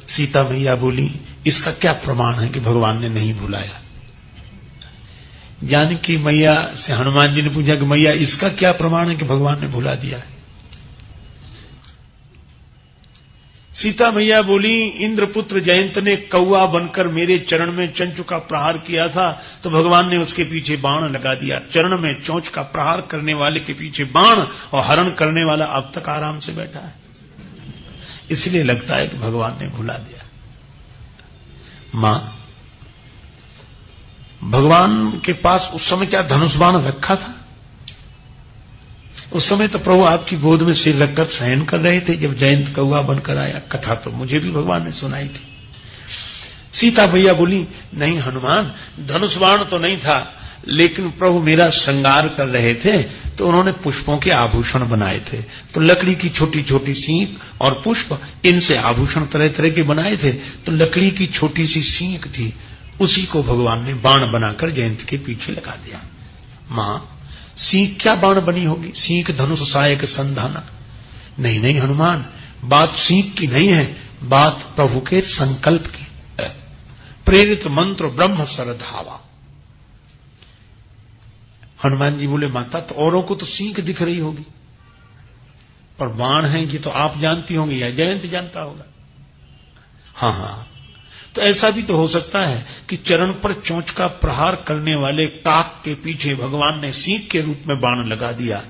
सीता मैया बोली, इसका क्या प्रमाण है कि भगवान ने नहीं भुलाया? जानकी मैया से हनुमान जी ने पूछा कि मैया इसका क्या प्रमाण है कि भगवान ने भुला दिया है? सीता मैया बोली, इंद्रपुत्र जयंत ने कौआ बनकर मेरे चरण में चंच का प्रहार किया था तो भगवान ने उसके पीछे बाण लगा दिया। चरण में चोंच का प्रहार करने वाले के पीछे बाण और हरण करने वाला अब तक आराम से बैठा है, इसलिए लगता है कि भगवान ने भुला दिया। मां, भगवान के पास उस समय क्या धनुष बाण रखा था? उस समय तो प्रभु आपकी गोद में सिर रखकर शयन कर रहे थे जब जयंत कौआ बनकर आया। कथा तो मुझे भी भगवान ने सुनाई थी। सीता भैया बोली, नहीं हनुमान, धनुष बाण तो नहीं था, लेकिन प्रभु मेरा श्रृंगार कर रहे थे तो उन्होंने पुष्पों के आभूषण बनाए थे, तो लकड़ी की छोटी छोटी सींग और पुष्प, इनसे आभूषण तरह तरह के बनाए थे। तो लकड़ी की छोटी सी सींग थी, उसी को भगवान ने बाण बनाकर जयंत के पीछे लगा दिया। मां, सींग क्या बाण बनी होगी? सींग धनुष सहायक संधाना। नहीं नहीं हनुमान, बात सींग की नहीं है, बात प्रभु के संकल्प की है। प्रेरित मंत्र ब्रह्म सरधावा। हनुमान जी बोले, माता तो औरों को तो सींग दिख रही होगी, पर बाण है ये तो आप जानती होंगी या जयंत जानता होगा। हाँ हाँ, तो ऐसा भी तो हो सकता है कि चरण पर चोंच का प्रहार करने वाले काक के पीछे भगवान ने सींग के रूप में बाण लगा दिया।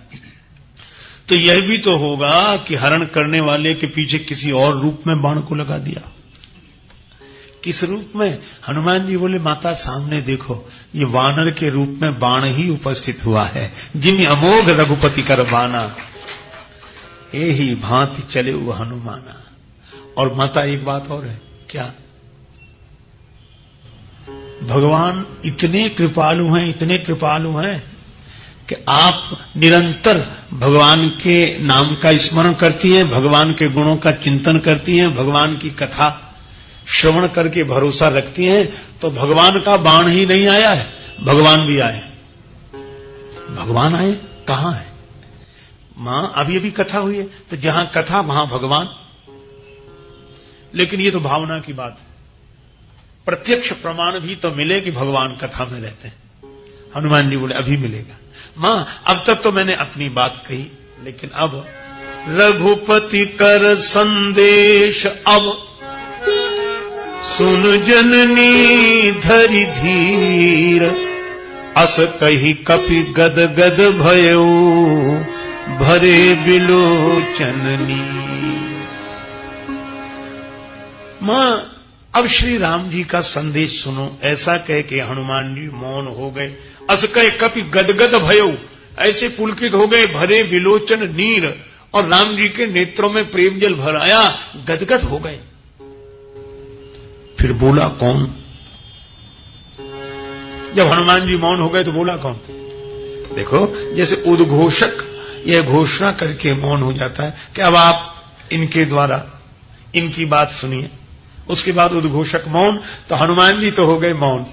तो यह भी तो होगा कि हरण करने वाले के पीछे किसी और रूप में बाण को लगा दिया। किस रूप में? हनुमान जी बोले, माता सामने देखो, ये वानर के रूप में बाण ही उपस्थित हुआ है। जिम अमोघ रघुपति कर बाना, यही भांति चले वो हनुमाना। और माता एक बात और है, क्या? भगवान इतने कृपालु हैं, इतने कृपालु हैं कि आप निरंतर भगवान के नाम का स्मरण करती हैं, भगवान के गुणों का चिंतन करती हैं, भगवान की कथा श्रवण करके भरोसा रखती हैं, तो भगवान का बाण ही नहीं आया है, भगवान भी आए। भगवान आए कहां है? मां, अभी अभी कथा हुई है, तो जहां कथा वहां भगवान। लेकिन ये तो भावना की बात है, प्रत्यक्ष प्रमाण भी तो मिले कि भगवान कथा में रहते हैं। हनुमान जी बोले, अभी मिलेगा। मां, अब तक तो मैंने अपनी बात कही, लेकिन अब रघुपति कर संदेश, अब सुन जननी धरि धीर, अस कही कपि गद गद भयो, भरे बिलोचन नीर। मां अब श्री राम जी का संदेश सुनो। ऐसा कह के हनुमान जी मौन हो गए। अस कहे कपि गदगद भयो, ऐसे पुलकित हो गए, भरे विलोचन नीर, और राम जी के नेत्रों में प्रेम जल भर आया, गदगद हो गए। फिर बोला कौन? जब हनुमान जी मौन हो गए तो बोला कौन? देखो, जैसे उद्घोषक यह घोषणा करके मौन हो जाता है कि अब आप इनके द्वारा इनकी बात सुनिए, उसके बाद उद्घोषक मौन, तो हनुमान जी तो हो गए मौन।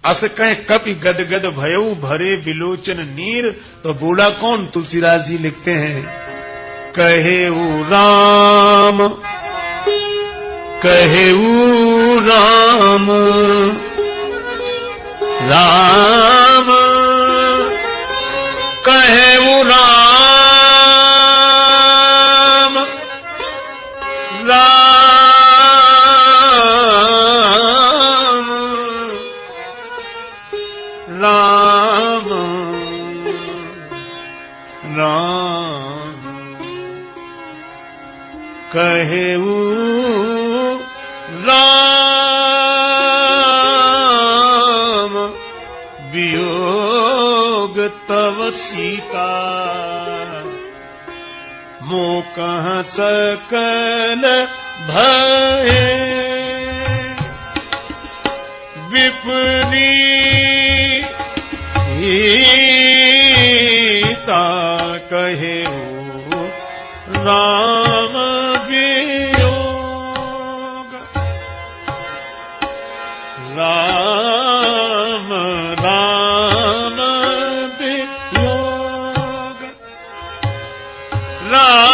अस कहे कपि गदगद भयऊ, भरे विलोचन नीर, तो बोला कौन? तुलसीदास जी लिखते हैं, कहेऊ राम, कहेऊ राम, राम कहेऊ राम, राम राम राम कहेऊ राम, वियोग तव सीता, मोकह सकल भय, विपरीता कहेऊ राम वियोग, राम राम वियोग, राम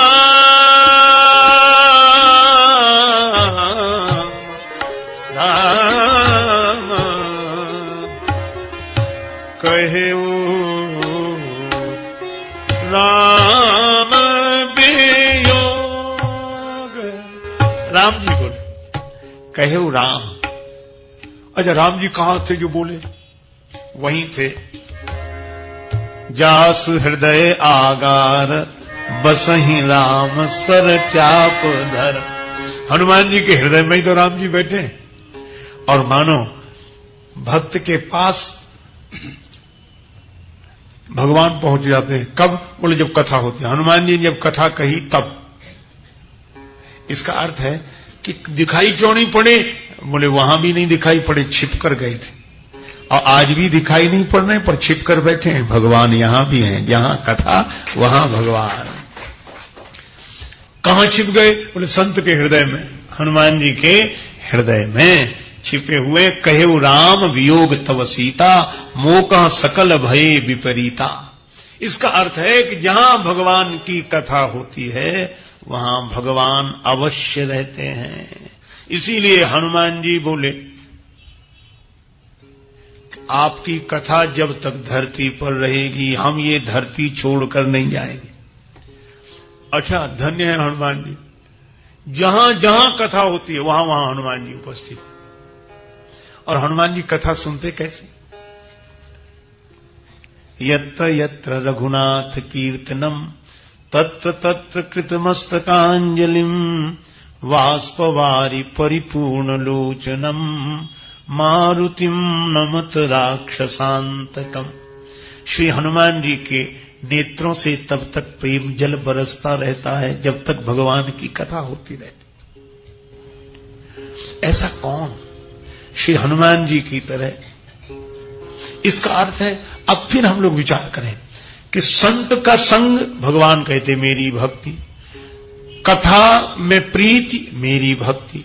राम कहेऊ राम वियोग। राम जी बोले, कहेऊ राम। अच्छा, राम जी कहां थे जो बोले? वहीं थे। जास हृदय आगार, बसहि राम सर चाप धर। हनुमान जी के हृदय में ही तो राम जी बैठे। और मानो भक्त के पास भगवान पहुंच जाते हैं। कब? बोले जब कथा होती है। हनुमान जी ने जब कथा कही तब। इसका अर्थ है कि दिखाई क्यों नहीं पड़े? बोले वहां भी नहीं दिखाई पड़े, छिप कर गए थे। और आज भी दिखाई नहीं पड़ रहे, पर छिप कर बैठे हैं। भगवान यहां भी हैं, जहां कथा वहां भगवान। कहां छिप गए? बोले संत के हृदय में, हनुमान जी के हृदय में छिपे हुए। कहेऊ राम वियोग तव सीता, मोका सकल भये विपरीता। इसका अर्थ है कि जहां भगवान की कथा होती है वहां भगवान अवश्य रहते हैं। इसीलिए हनुमान जी बोले, आपकी कथा जब तक धरती पर रहेगी हम ये धरती छोड़कर नहीं जाएंगे। अच्छा, धन्य है हनुमान जी, जहां जहां कथा होती है वहां वहां हनुमान जी उपस्थित। और हनुमान जी कथा सुनते कैसे? यत्र यत्र रघुनाथ कीर्तनम, तत्र तत्र कृतमस्तकांजलिम, वाष्पवारि परिपूर्ण लोचनम, मारुतिम नमत राक्षसांतकम। श्री हनुमान जी के नेत्रों से तब तक प्रेम जल बरसता रहता है जब तक भगवान की कथा होती रहती। ऐसा कौन श्री हनुमान जी की तरह? इसका अर्थ है, अब फिर हम लोग विचार करें कि संत का संग भगवान कहते मेरी भक्ति, कथा में प्रीति मेरी भक्ति।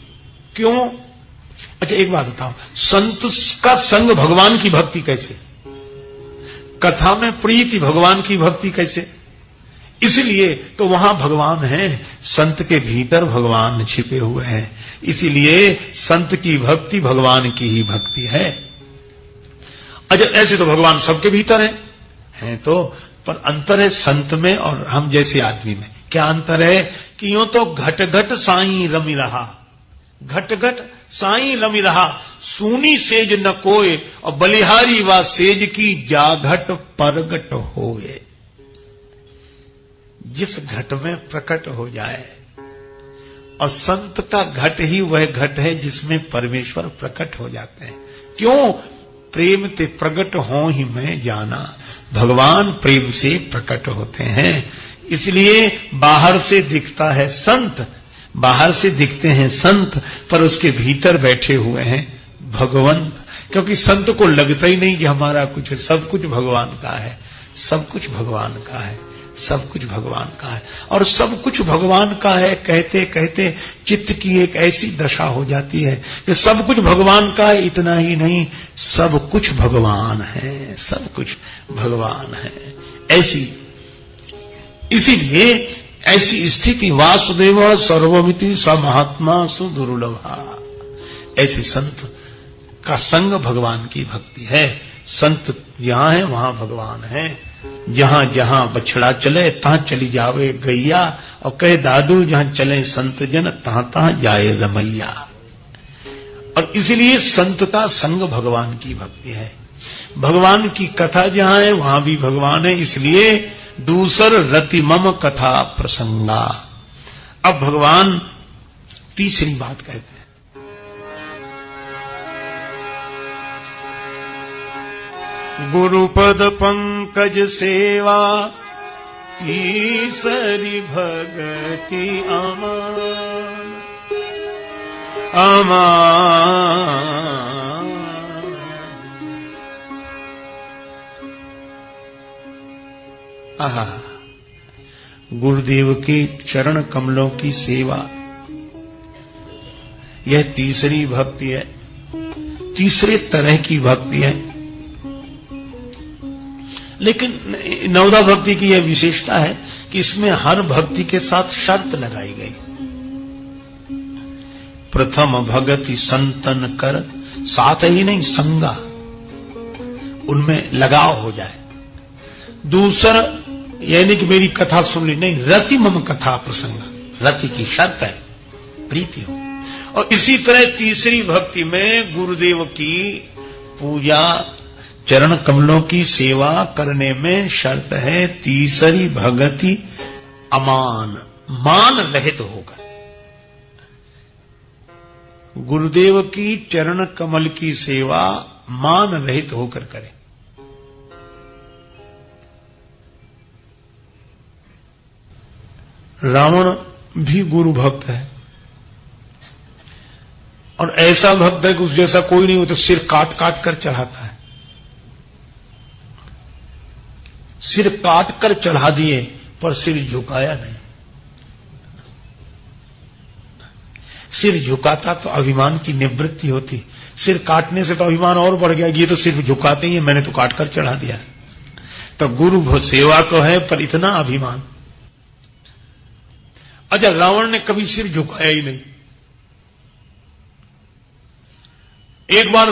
क्यों? अच्छा, एक बात बताओ, संत का संग भगवान की भक्ति कैसे? कथा में प्रीति भगवान की भक्ति कैसे? इसलिए तो वहां भगवान है, संत के भीतर भगवान छिपे हुए हैं। इसीलिए संत की भक्ति भगवान की ही भक्ति है। अच्छा, ऐसे तो भगवान सबके भीतर है तो, पर अंतर है संत में और हम जैसे आदमी में। क्या अंतर है? कि यूं तो घट घट साईं रमि रहा, घट घट साईं रमि रहा, सूनी सेज न कोय, और बलिहारी वा सेज की जाघट परगट होए। जिस घट में प्रकट हो जाए, और संत का घट ही वह घट है जिसमें परमेश्वर प्रकट हो जाते हैं। क्यों? प्रेम ते प्रकट हो ही मैं जाना, भगवान प्रेम से प्रकट होते हैं। इसलिए बाहर से दिखता है संत, बाहर से दिखते हैं संत, पर उसके भीतर बैठे हुए हैं भगवंत। क्योंकि संत को लगता ही नहीं कि हमारा कुछ है, सब कुछ भगवान का है, सब कुछ भगवान का है, सब कुछ भगवान का है। और सब कुछ भगवान का है कहते कहते चित्त की एक ऐसी दशा हो जाती है कि सब कुछ भगवान का है, इतना ही नहीं सब कुछ भगवान है, सब कुछ भगवान है। ऐसी, इसीलिए ऐसी स्थिति वासुदेव सर्वमिति स महात्मा सुदुर्लभा, ऐसे संत का संग भगवान की भक्ति है। संत यहां है वहां भगवान है, जहां जहां बछड़ा चले तहां चली जावे गैया, और कहे दादू जहां चले संत जन तहां तहां जाए रमैया। और इसलिए संत का संग भगवान की भक्ति है। भगवान की कथा जहां है वहां भी भगवान है, इसलिए दूसर रति मम कथा प्रसंगा। अब भगवान तीसरी बात कहते हैं, गुरुपद पंकज सेवा तीसरी भगति अमान अमान। आहा, गुरुदेव के चरण कमलों की सेवा, यह तीसरी भक्ति है, तीसरे तरह की भक्ति है। लेकिन नवदा भक्ति की यह विशेषता है कि इसमें हर भक्ति के साथ शर्त लगाई गई। प्रथम भगति संतन कर, साथ ही नहीं संगा, उनमें लगाव हो जाए। दूसरा यानी कि मेरी कथा सुन ली, नहीं, रति मम कथा प्रसंगा, रति की शर्त है, प्रीति हो। और इसी तरह तीसरी भक्ति में गुरुदेव की पूजा, चरण कमलों की सेवा करने में शर्त है तीसरी भगति अमान, मान रहित होकर। गुरुदेव की चरण कमल की सेवा मान रहित होकर करें। रावण भी गुरु भक्त है, और ऐसा भक्त है कि उस जैसा कोई नहीं, वो तो सिर काट काट कर चढ़ाता है, सिर काट कर चढ़ा दिए पर सिर झुकाया नहीं। सिर झुकाता तो अभिमान की निवृत्ति होती, सिर काटने से तो अभिमान और बढ़ गया, ये तो सिर्फ झुकाते ही, मैंने तो काट कर चढ़ा दिया। तो गुरु सेवा तो है, पर इतना अभिमान। अच्छा, रावण ने कभी सिर झुकाया ही नहीं। एक बार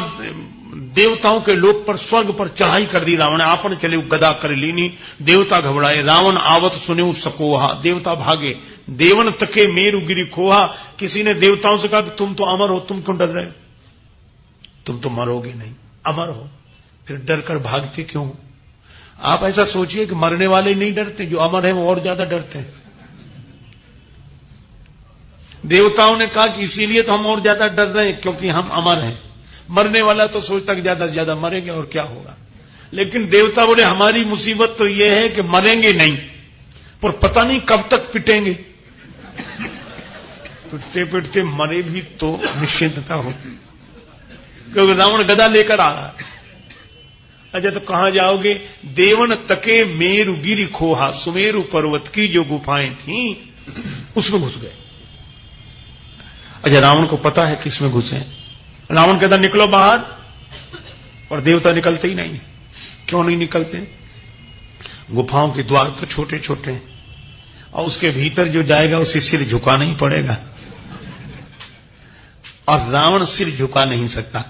देवताओं के लोक पर, स्वर्ग पर चढ़ाई कर दी रावण ने, आपन चले गदा कर लीनी, देवता घबराए, रावण आवत सुने सकोहा, देवता भागे, देवन तके मेरु गिरी खोहा। किसी ने देवताओं से कहा कि तुम तो अमर हो, तुम क्यों डर रहे हो, तुम तो मरोगे नहीं, अमर हो, फिर डर कर भागते क्यों? आप ऐसा सोचिए कि मरने वाले नहीं डरते, जो अमर है वो और ज्यादा डरते हैं। देवताओं ने कहा कि इसीलिए तो हम और ज्यादा डर रहे हैं क्योंकि हम अमर हैं। मरने वाला तो सोचता कि ज्यादा से ज्यादा मरेंगे और क्या होगा, लेकिन देवता बोले हमारी मुसीबत तो यह है कि मरेंगे नहीं, पर पता नहीं कब तक पिटेंगे। पिटते पिटते मरे भी तो निश्चिंतता हो, क्योंकि रावण गदा लेकर आ रहा है। अच्छा, तो कहां जाओगे? देवन तके मेरु गिरी खोहा, सुमेरु पर्वत की जो गुफाएं थी उसमें घुस गए। अच्छा, रावण को पता है किसमें घुसे। रावण कहता निकलो बाहर, और देवता निकलते ही नहीं। क्यों नहीं निकलते? गुफाओं के द्वार तो छोटे छोटे हैं, और उसके भीतर जो जाएगा उसे सिर झुकाना ही पड़ेगा, और रावण सिर झुका नहीं सकता।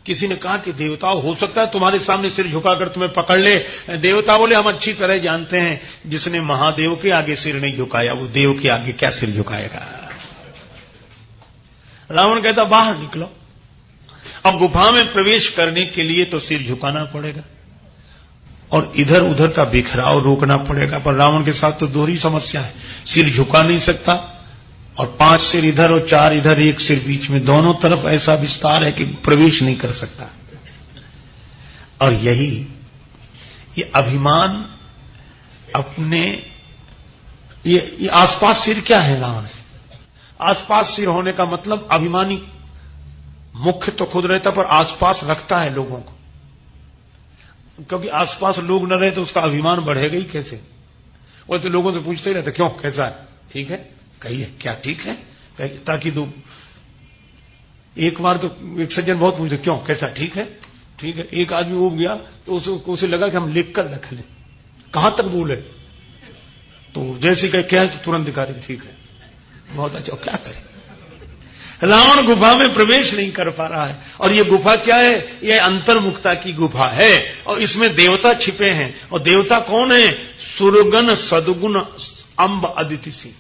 किसी ने कहा कि देवताओं, हो सकता है तुम्हारे सामने सिर झुकाकर तुम्हें पकड़ ले। देवता बोले हम अच्छी तरह जानते हैं, जिसने महादेव के आगे सिर नहीं झुकाया वो देव के आगे क्या सिर झुकाएगा। रावण कहता बाहर निकलो। अब गुफा में प्रवेश करने के लिए तो सिर झुकाना पड़ेगा और इधर उधर का बिखराव रोकना पड़ेगा। पर रावण के साथ तो दोहरी समस्या है, सिर झुका नहीं सकता और 5 सिर इधर और 4 इधर, एक सिर बीच में, दोनों तरफ ऐसा विस्तार है कि प्रवेश नहीं कर सकता। और ये अभिमान अपने ये आसपास सिर क्या है रावण? आसपास सिर होने का मतलब अभिमानी मुख्य तो खुद रहता पर आसपास रखता है लोगों को, क्योंकि आसपास लोग न रहे तो उसका अभिमान बढ़ेगा ही कैसे? वो तो लोगों से पूछते ही रहता, क्यों कैसा है, ठीक है, कहिए क्या ठीक है, ताकि दो। एक बार तो एक सज्जन बहुत पूछते, क्यों कैसा, ठीक है, ठीक है। एक आदमी उब गया तो उसे लगा कि हम लिख कर रख लें, कहां तक बोले, तो जैसे कहे क्या है तो तुरंत दिखा रहे, ठीक है, बहुत अच्छा, क्या करें। रावण गुफा में प्रवेश नहीं कर पा रहा है। और ये गुफा क्या है? यह अंतर्मुखता की गुफा है और इसमें देवता छिपे हैं। और देवता कौन है? सुरगन सदगुण अंब अदितिसी।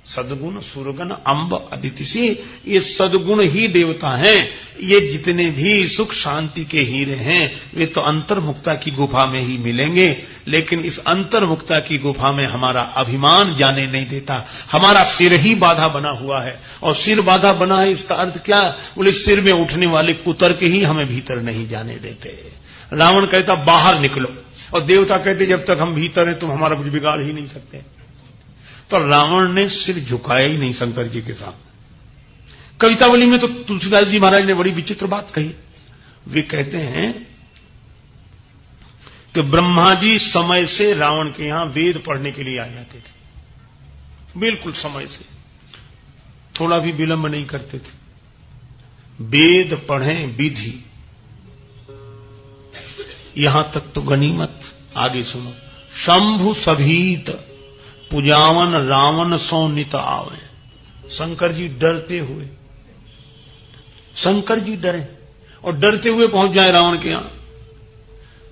सदगुण सुरगन अंब अदितिसी, ये सदगुण ही देवता हैं। ये जितने भी सुख शांति के हीरे हैं वे तो अंतर्मुक्ता की गुफा में ही मिलेंगे। लेकिन इस अंतर्मुक्ता की गुफा में हमारा अभिमान जाने नहीं देता, हमारा सिर ही बाधा बना हुआ है। और सिर बाधा बना है इसका अर्थ क्या? बोले सिर में उठने वाले कुतर्क ही हमें भीतर नहीं जाने देते। रावण कहता बाहर निकलो और देवता कहते जब तक हम भीतर हैं तुम हमारा कुछ बिगाड़ ही नहीं सकते। तो रावण ने सिर झुकाया ही नहीं शंकर जी के साथ। कवितावली में तो तुलसीदास जी महाराज ने बड़ी विचित्र बात कही। वे कहते हैं कि ब्रह्मा जी समय से रावण के यहां वेद पढ़ने के लिए आ जाते थे, बिल्कुल समय से, थोड़ा भी विलंब नहीं करते थे। वेद पढ़ें विधि, यहां तक तो गनीमत। आगे सुनो, शंभु सभीत पुजावन रावण सो नित आवे। शंकर जी डरते हुए, शंकर जी डरे और डरते हुए पहुंच जाए रावण के यहां।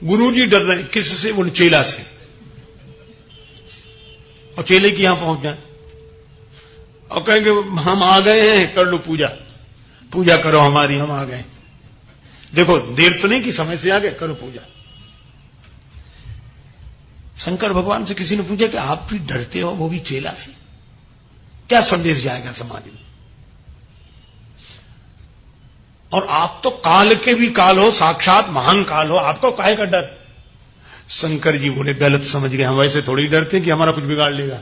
गुरु जी डर रहे, किससे? बोले चेला से। और चेले के यहां पहुंच जाए और कहेंगे हम आ गए हैं, कर लो पूजा, पूजा करो हमारी, हम आ गए। देखो देर तो नहीं कि समय से आ गए, करो पूजा। शंकर भगवान से किसी ने पूछा कि आप भी डरते हो, वो भी चेला से, क्या संदेश जाएगा समाज में? और आप तो काल के भी काल हो, साक्षात महान काल हो, आपको काहे का डर? शंकर जी बोले गलत समझ गए, हम वैसे थोड़ी डरते कि हमारा कुछ बिगाड़ लेगा।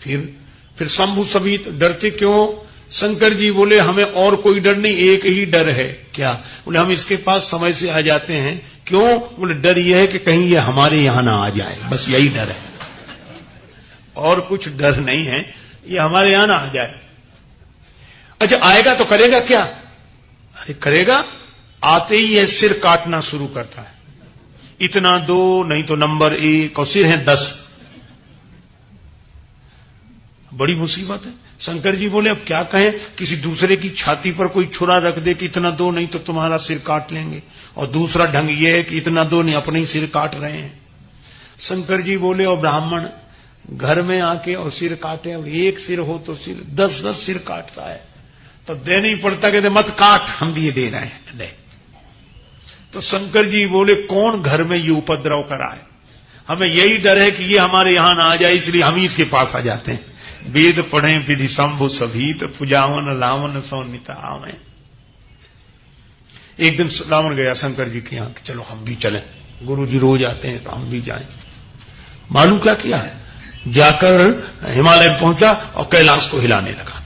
फिर शंभु सभीत, डरते क्यों? शंकर जी बोले हमें और कोई डर नहीं, एक ही डर है। क्या? बोले हम इसके पास समय से आ जाते हैं। क्यों? बोले डर यह है कि कहीं ये हमारे यहां ना आ जाए, बस यही डर है, और कुछ डर नहीं है, ये हमारे यहां ना आ जाए। अच्छा आएगा तो करेगा क्या? अरे करेगा, आते ही यह सिर काटना शुरू करता है। इतना दो, नहीं तो नंबर 1, और सिर है 10। बड़ी मुसीबत है। शंकर जी बोले अब क्या कहें, किसी दूसरे की छाती पर कोई छुरा रख दे कि इतना दो नहीं तो तुम्हारा सिर काट लेंगे, और दूसरा ढंग यह है कि इतना दो नहीं, अपने ही सिर काट रहे हैं। शंकर जी बोले और ब्राह्मण घर में आके और सिर काटे, और एक सिर हो तो सिर 10-10 सिर काटता है, तो देना ही पड़ता, कहते मत काट, हम दिए दे रहे हैं ले। तो शंकर जी बोले कौन घर में ये उपद्रव कराए, हमें यही डर है कि ये हमारे यहां ना आ जाए, इसलिए हम ही इसके पास आ जाते हैं। वेद पढ़े विधि शंभु सभीत पुजावन रावण सो नित आवे। एक दिन रावण गया शंकर जी के यहां, चलो हम भी चलें, गुरु जी रोज आते हैं तो हम भी जाएं। मालूम क्या किया है? जाकर हिमालय पहुंचा और कैलाश को हिलाने लगा।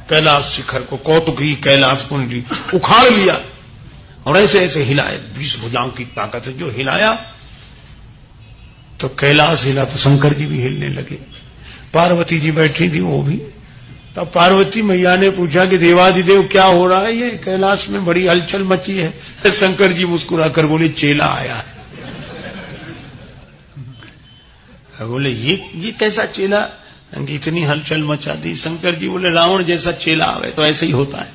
कैलाश शिखर को, कौतुकी कैलाश को उखाड़ लिया और ऐसे ऐसे हिलाए, 20 भुजाओं की ताकत है जो हिलाया, तो कैलाश हिला तो शंकर जी भी हिलने लगे। पार्वती जी बैठी थी वो भी। तब पार्वती मैया ने पूछा कि देवादिदेव क्या हो रहा है, ये कैलाश में बड़ी हलचल मची है। शंकर जी मुस्कुराकर बोले चेला आया है। बोले ये कैसा चेला, इतनी हलचल मचा दी? शंकर जी बोले रावण जैसा चेला आवे तो ऐसे ही होता है।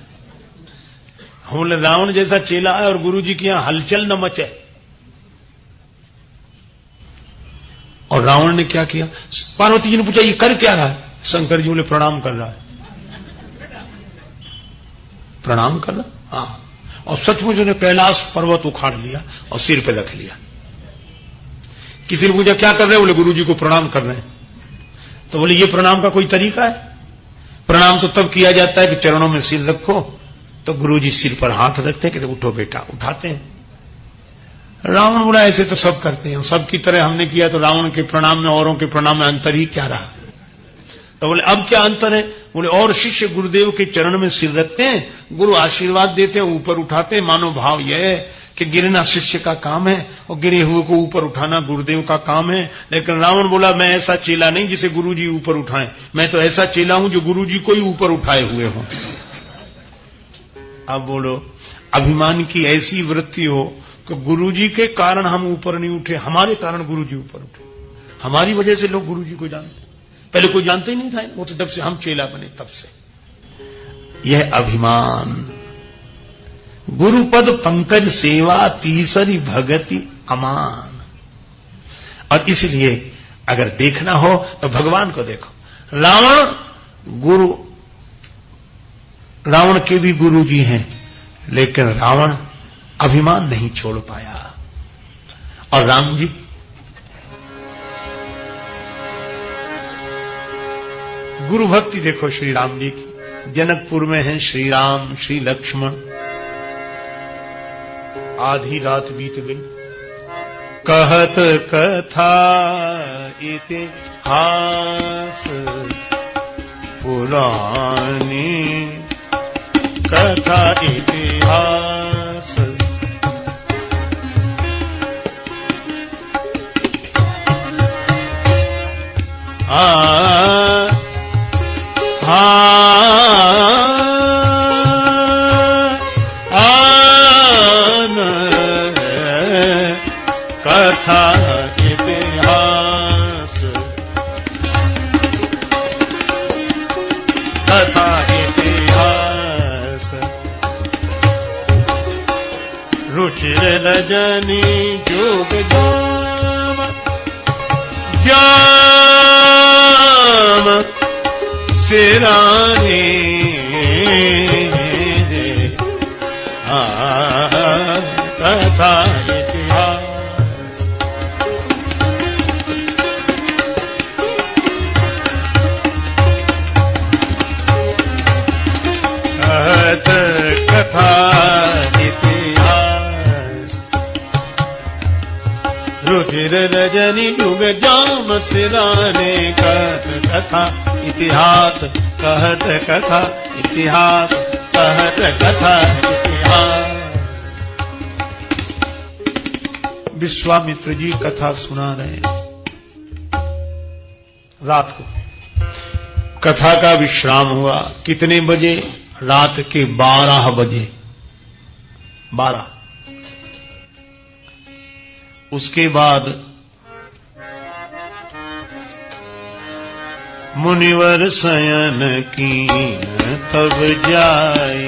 बोले रावण जैसा चेला आए और गुरु जी के यहां हलचल न मचे। और रावण ने क्या किया? पार्वती जी ने पूछा ये कर क्या रहा है? शंकर जी बोले प्रणाम कर रहा है। प्रणाम करना। हाँ, और सचमुच उन्हें कैलाश पर्वत उखाड़ लिया और सिर पे रख लिया। किसी ने पूछा क्या कर रहे हैं? बोले गुरु जी को प्रणाम कर रहे हैं। तो बोले ये प्रणाम का कोई तरीका है? प्रणाम तो तब किया जाता है कि चरणों में सिर रखो। तो गुरु जी सिर पर हाथ रखते हैं कि उठो बेटा, उठाते हैं। रावण बोला ऐसे तो सब करते हैं, सबकी तरह हमने किया तो रावण के प्रणाम में औरों के प्रणाम में अंतर ही क्या रहा? तो बोले अब क्या अंतर है? बोले और शिष्य गुरुदेव के चरण में सिर रखते हैं, गुरु आशीर्वाद देते हैं, ऊपर उठाते हैं। मानो भाव यह है कि गिरना शिष्य का काम है और गिरे हुए को ऊपर उठाना गुरुदेव का काम है। लेकिन रावण बोला मैं ऐसा चेला नहीं जिसे गुरु जी ऊपर उठाएं, मैं तो ऐसा चेला हूं जो गुरु जी को ही ऊपर उठाए हुए हों। अब बोलो, अभिमान की ऐसी वृत्ति हो कि गुरु जी के कारण हम ऊपर नहीं उठे, हमारे कारण गुरु जी ऊपर उठे, हमारी वजह से लोग गुरु जी को जानते। पहले कोई जानते ही नहीं था, वो तो जब से हम चेला बने तब से। यह अभिमान। गुरुपद पंकज सेवा तीसरी भगति अमान। और इसलिए अगर देखना हो तो भगवान को देखो। रावण के भी गुरु जी हैं, लेकिन रावण अभिमान नहीं छोड़ पाया। और राम जी गुरु भक्ति देखो श्री राम जी की। जनकपुर में हैं श्री राम, श्री लक्ष्मण। आधी रात बीत गई, कहत कथा इतिहास पुरानी, कथा इतिहास कथा इतिहास, कथा इतिहास। रुचिर रजनी जोग जाम, जाम सिरानी, कथा इतिहास। कथा इतिहास। रुचिर रजनी युग जाम सिराने, कहत कथा इतिहास, कहत कथा इतिहास, कहत कथा इतिहास। विश्वामित्र जी कथा सुना रहे रात को। कथा का विश्राम हुआ कितने बजे? रात के 12 बजे। 12। उसके बाद मुनिवर शयन की तब जाए,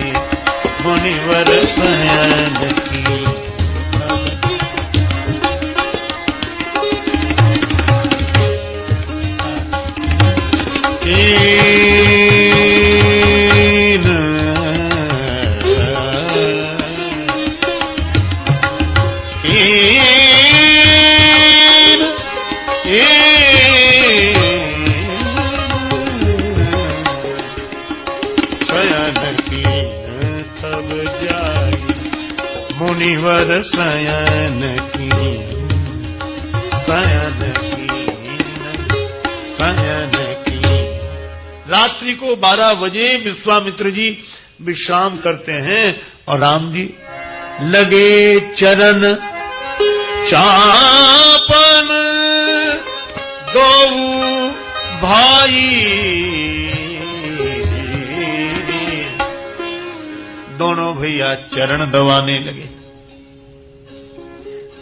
मुनिवर शयन की मुनिवर शयन की, शयन की, शयन की। रात्रि को 12 बजे विश्वामित्र जी विश्राम करते हैं और राम जी लगे चरण चापन, दो भाई दोनों भैया चरण दबाने लगे।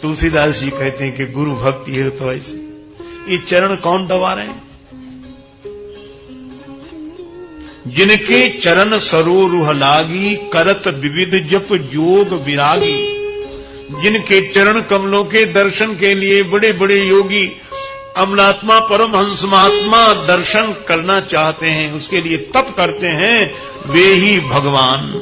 तुलसीदास जी कहते हैं कि गुरु भक्ति है तो ऐसे। ये चरण कौन दबा रहे हैं? जिनके चरण सरोरुह लागी, करत विविध जप जोग विरागी। जिनके चरण कमलों के दर्शन के लिए बड़े बड़े योगी अमलात्मा परमहंस महात्मा दर्शन करना चाहते हैं, उसके लिए तप करते हैं, वे ही भगवान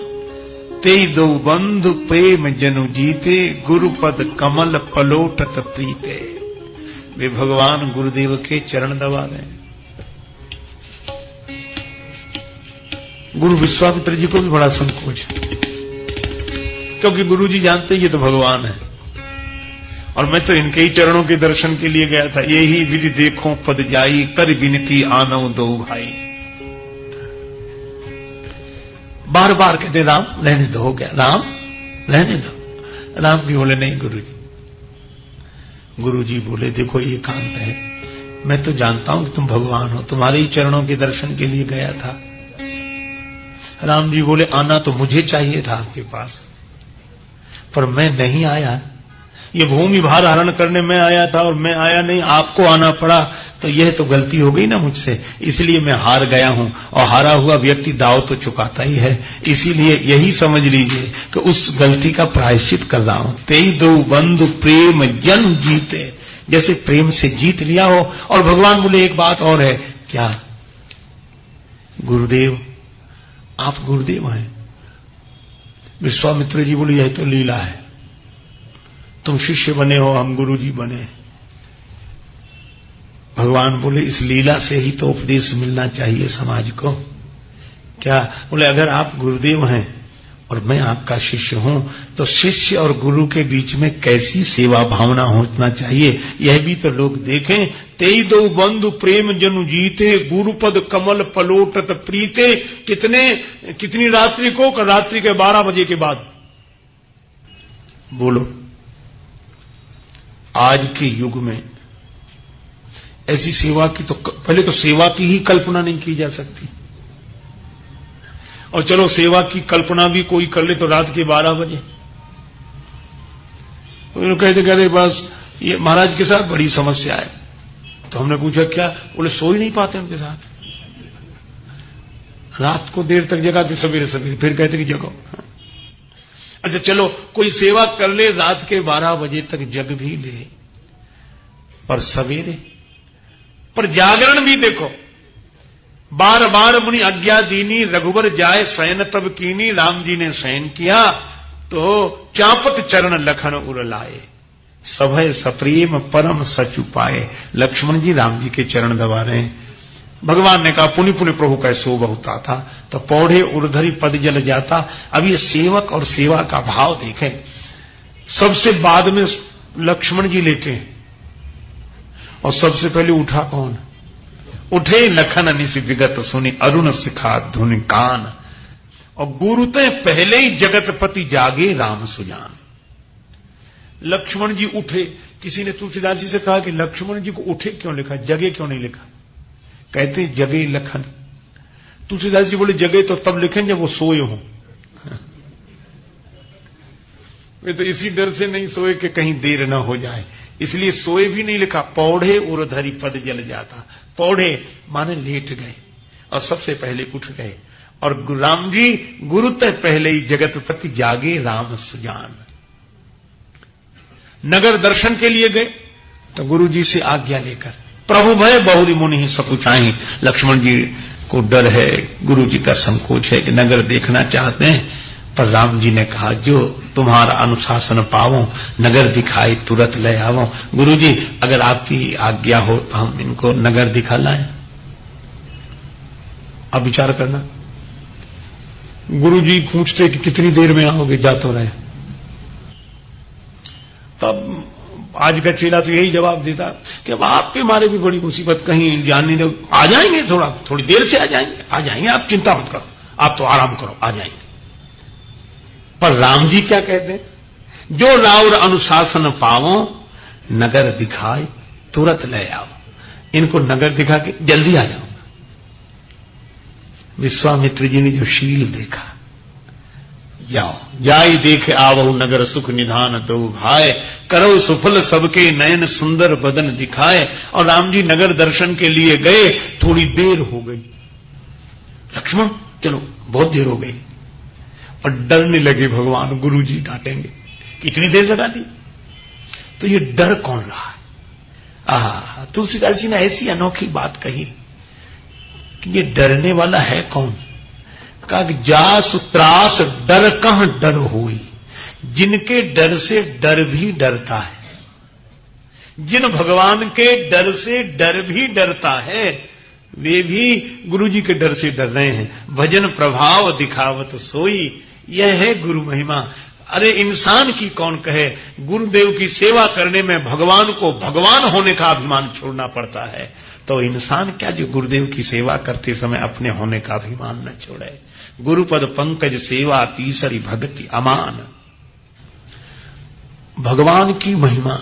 तेई दो बंधु प्रेम जनु जीते, गुरुपद कमल पलोटत प्रीते। वे भगवान गुरुदेव के चरण दबा रहे। गुरु विश्वामित्र जी को भी बड़ा संकोच है, क्योंकि गुरु जी जानते ये तो भगवान है और मैं तो इनके ही चरणों के दर्शन के लिए गया था। यही विधि देखो पद जाई, कर विनती आनव दो भाई। बार बार कहते राम रहने दो, हो गया राम रहने दो। राम भी बोले नहीं गुरुजी। गुरुजी बोले देखो ये एकांत है, मैं तो जानता हूं कि तुम भगवान हो, तुम्हारे ही चरणों के दर्शन के लिए गया था। राम जी बोले आना तो मुझे चाहिए था आपके पास, पर मैं नहीं आया। ये भूमि भार हरण करने में आया था और मैं आया नहीं, आपको आना पड़ा, तो यह तो गलती हो गई ना मुझसे, इसलिए मैं हार गया हूं। और हारा हुआ व्यक्ति दाव तो चुकाता ही है, इसीलिए यही समझ लीजिए कि उस गलती का प्रायश्चित कर रहा हूं। तेई दो बंधु प्रेम जन जीते, जैसे प्रेम से जीत लिया हो। और भगवान बोले एक बात और है। क्या? गुरुदेव, आप गुरुदेव हैं। विश्वामित्र जी बोले यह तो लीला है, तुम शिष्य बने हो, हम गुरु जी बने। भगवान बोले इस लीला से ही तो उपदेश मिलना चाहिए समाज को। क्या? बोले अगर आप गुरुदेव हैं और मैं आपका शिष्य हूं, तो शिष्य और गुरु के बीच में कैसी सेवा भावना होना चाहिए, यह भी तो लोग देखें। तेई दो बंधु प्रेम जनु जीते, गुरुपद कमल पलोटत प्रीते। कितनी रात्रि को? रात्रि के 12 बजे के बाद। बोलो, आज के युग में ऐसी सेवा की तो पहले तो सेवा की ही कल्पना नहीं की जा सकती, और चलो सेवा की कल्पना भी कोई कर ले तो रात के 12 बजे। कहते बस ये महाराज के साथ बड़ी समस्या है। तो हमने पूछा क्या? बोले सो ही नहीं पाते उनके साथ, रात को देर तक जगाते, सवेरे सवेरे फिर कहते कि जगो। अच्छा चलो कोई सेवा कर ले, रात के 12 बजे तक जग भी ले, पर सवेरे पर जागरण भी देखो। बार बार मुनि आज्ञा दीनी, रघुवर जाए शयन तब कीनी। राम जी ने शयन किया तो चापत चरण लखन उर लाए, सभय सप्रेम परम सच उपाए। लक्ष्मण जी राम जी के चरण दबा रहे हैं। भगवान ने कहा पुनि पुनि प्रभु का शोभ होता था, तो पौढ़े उर्धरी पद जल जाता। अब ये सेवक और सेवा का भाव देखें। सबसे बाद में लक्ष्मण जी लेटे हैं, और सबसे पहले उठा कौन? उठे लखन निस विगत सुनी, अरुण शिखा धुनि कान। और गुरुते पहले ही जगतपति जागे राम सुजान। लक्ष्मण जी उठे। किसी ने तुलसीदास जी से कहा कि लक्ष्मण जी को उठे क्यों लिखा, जगे क्यों नहीं लिखा? कहते जगे लखन। तुलसीदास जी बोले जगे तो तब लिखें जब वो सोए हों। वे तो इसी डर से नहीं सोए कि कहीं देर ना हो जाए, इसलिए सोए भी नहीं लिखा। पौढ़े उर्धरी पद जल जाता। पौढ़े माने लेट गए और सबसे पहले उठ गए। और राम जी गुरु तय पहले ही जगतपति जागे राम सुजान। नगर दर्शन के लिए गए तो गुरु जी से आज्ञा लेकर, प्रभु भय बहुरी मुनि ही सकुचाई। लक्ष्मण जी को डर है, गुरु जी का संकोच है कि नगर देखना चाहते हैं, पर राम जी ने कहा जो तुम्हारा अनुशासन पावो, नगर दिखाई तुरंत ले आवो। गुरु जी अगर आपकी आज्ञा हो तो हम इनको नगर दिखा लाएं। अब विचार करना। गुरु जी पूछते कि कितनी देर में आओगे, जा तो रहे। तब आज का चेला तो यही जवाब देता कि अब आपके मारे भी बड़ी मुसीबत, कहीं जान नहीं दो, आ जाएंगे, थोड़ी देर से आ जाएंगे, आप चिंता मत करो, आप तो आराम करो, आ जाएंगे। पर राम जी क्या कहते हैं? जो राउर अनुशासन पावो, नगर दिखाए तुरंत ले आओ। इनको नगर दिखा के जल्दी आ जाऊंगा। विश्वामित्र जी ने जो शील देखा, जाओ जाई देख आवो नगर सुख निधान दो भाई, करो सुफल सबके नयन सुंदर बदन दिखाए। और राम जी नगर दर्शन के लिए गए, थोड़ी देर हो गई। लक्ष्मण चलो, बहुत देर हो गई। और डरने लगे भगवान, गुरु जी डांटेंगे, कितनी देर लगा दी। तो ये डर कौन रहा है? तुलसीदास जी ने ऐसी अनोखी बात कही कि ये डरने वाला है कौन? का जास त्रास डर कहां डर हुई। जिनके डर से डर भी डरता है, जिन भगवान के डर से डर भी डरता है, वे भी गुरु जी के डर से डर रहे हैं। भजन प्रभाव दिखावत सोई, यह है गुरु महिमा। अरे इंसान की कौन कहे, गुरुदेव की सेवा करने में भगवान को भगवान होने का अभिमान छोड़ना पड़ता है, तो इंसान क्या जो गुरुदेव की सेवा करते समय अपने होने का अभिमान न छोड़े। गुरुपद पंकज सेवा तीसरी भक्ति अमान। भगवान की महिमा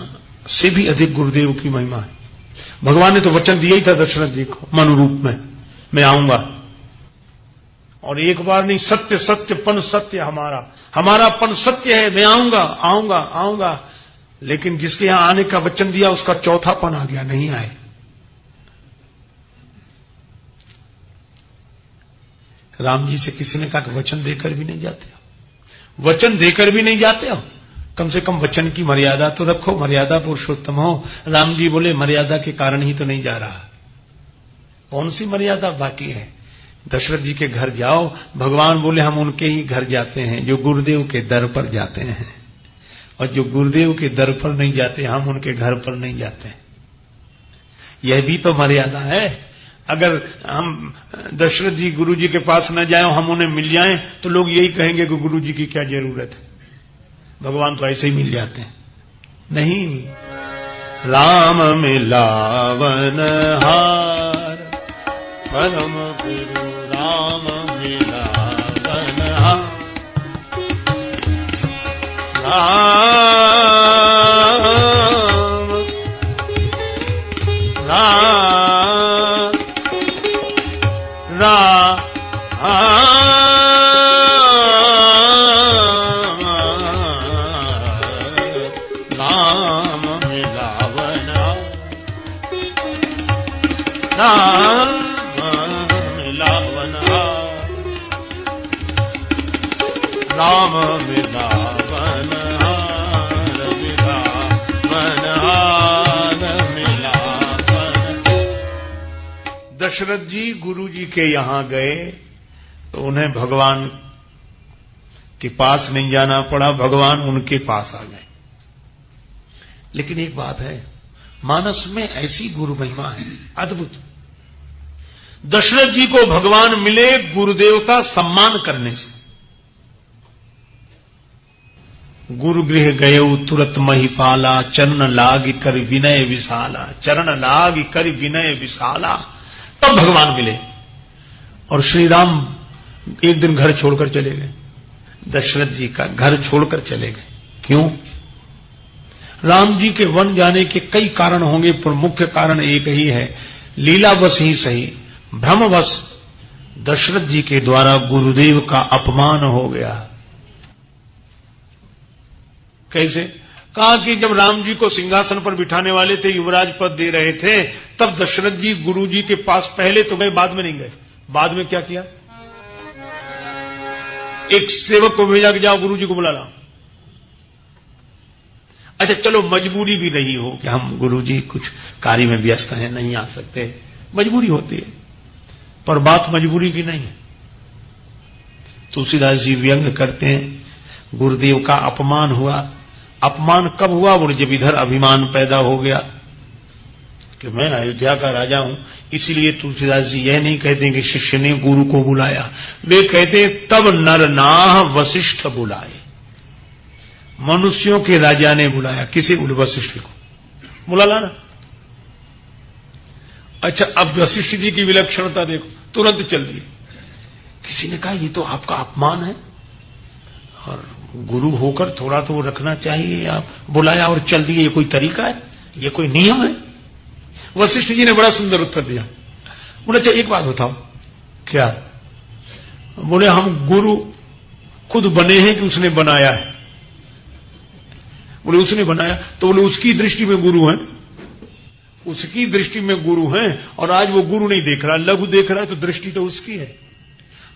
से भी अधिक गुरुदेव की महिमा है। भगवान ने तो वचन दिया ही था दशरथ जी को मनु रूप में, मैं आऊंगा। और एक बार नहीं, सत्य सत्य पन सत्य हमारा पन सत्य है, मैं आऊंगा आऊंगा आऊंगा। लेकिन जिसके यहां आने का वचन दिया उसका चौथा पन आ गया, नहीं आए। राम जी से किसी ने कहा कि वचन देकर भी नहीं जाते हो, वचन देकर भी नहीं जाते हो, कम से कम वचन की मर्यादा तो रखो, मर्यादा पुरुषोत्तम हो। राम जी बोले मर्यादा के कारण ही तो नहीं जा रहा। कौन सी मर्यादा बाकी है? दशरथ जी के घर जाओ, भगवान बोले हम उनके ही घर जाते हैं जो गुरुदेव के दर पर जाते हैं, और जो गुरुदेव के दर पर नहीं जाते हम उनके घर पर नहीं जाते। यह भी तो मर्यादा है। अगर हम दशरथ जी गुरु जी के पास न जाएं, हम उन्हें मिल जाएं, तो लोग यही कहेंगे कि गुरु जी की क्या जरूरत है, भगवान तो ऐसे ही मिल जाते हैं। नहीं, राम मिलावन हार परम गुरु राम मिलावन हार, दशरथ जी गुरु जी के यहां गए तो उन्हें भगवान के पास नहीं जाना पड़ा, भगवान उनके पास आ गए। लेकिन एक बात है, मानस में ऐसी गुरु महिमा है अद्भुत। दशरथ जी को भगवान मिले गुरुदेव का सम्मान करने से। गुरु गृह गए तुरत महिपाला, चरण लाग कर विनय विशाला, चरण लाग कर विनय विशाला, तब भगवान मिले। और श्री राम एक दिन घर छोड़कर चले गए, दशरथ जी का घर छोड़कर चले गए। क्यों? राम जी के वन जाने के कई कारण होंगे, पर मुख्य कारण एक ही है, लीलावश ही सही, भ्रमवश दशरथ जी के द्वारा गुरुदेव का अपमान हो गया। कैसे? कहा कि जब राम जी को सिंहासन पर बिठाने वाले थे, युवराज पद दे रहे थे, तब दशरथ जी गुरु जी के पास पहले तो गए, बाद में नहीं गए। बाद में क्या किया? एक सेवक को भेजा कि जाओ गुरु जी को बुला लाओ। अच्छा चलो, मजबूरी भी रही हो कि हम गुरु जी कुछ कार्य में व्यस्त हैं, नहीं आ सकते, मजबूरी होती है, पर बात मजबूरी की नहीं है। तुलसीदास जी व्यंग करते हैं, गुरुदेव का अपमान हुआ। अपमान कब हुआ? बोले जब इधर अभिमान पैदा हो गया कि मैं अयोध्या का राजा हूं। इसलिए तुलसीदास जी यह नहीं कहते कि शिष्य ने गुरु को बुलाया, वे कहते तब नर नाह वशिष्ठ बुलाए। मनुष्यों के राजा ने बुलाया, किसे? वशिष्ठ को बुला लाना। अच्छा, अब वशिष्ठ जी की विलक्षणता देखो, तुरंत चल दिए। किसी ने कहा ये तो आपका अपमान है, और गुरु होकर थोड़ा तो वो रखना चाहिए, आप बुलाया और चल दिए, ये कोई तरीका है? ये कोई नियम है? वशिष्ठ जी ने बड़ा सुंदर उत्तर दिया। बोले अच्छा एक बात बताओ। क्या? बोले हम गुरु खुद बने हैं कि उसने बनाया है? बोले उसने बनाया। तो बोले उसकी दृष्टि में गुरु हैं, उसकी दृष्टि में गुरु हैं, और आज वो गुरु नहीं देख रहा, लघु देख रहा है, तो दृष्टि तो उसकी है,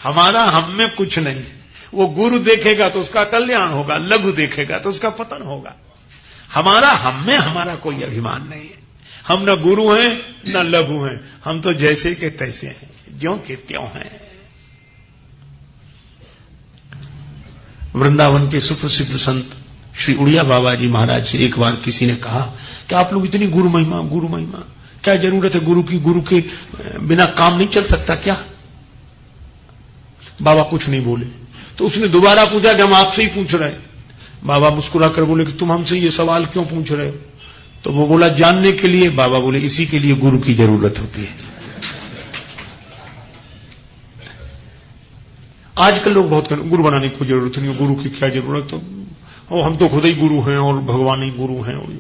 हमारा हम में कुछ नहीं है। वो गुरु देखेगा तो उसका कल्याण होगा, लघु देखेगा तो उसका पतन होगा। हमारा हम में हमारा कोई अभिमान नहीं है। हम न गुरु हैं न लघु हैं, हम तो जैसे के तैसे हैं, ज्यों के त्यों हैं। वृंदावन के सुप्रसिद्ध संत श्री उड़िया बाबा जी महाराज से एक बार किसी ने कहा कि आप लोग इतनी गुरु महिमा, क्या जरूरत है गुरु की? गुरु के बिना काम नहीं चल सकता क्या? बाबा कुछ नहीं बोले। तो उसने दोबारा पूछा कि हम आपसे ही पूछ रहे हैं। बाबा मुस्कुरा कर बोले कि तुम हमसे ये सवाल क्यों पूछ रहे हो? तो वो बोला जानने के लिए। बाबा बोले इसी के लिए गुरु की जरूरत होती है। आजकल लोग बहुत कहते गुरु बनाने की कोई जरूरत नहीं, गुरु की क्या जरूरत, तो हम तो खुद ही गुरु हैं और भगवान ही गुरु हैं। और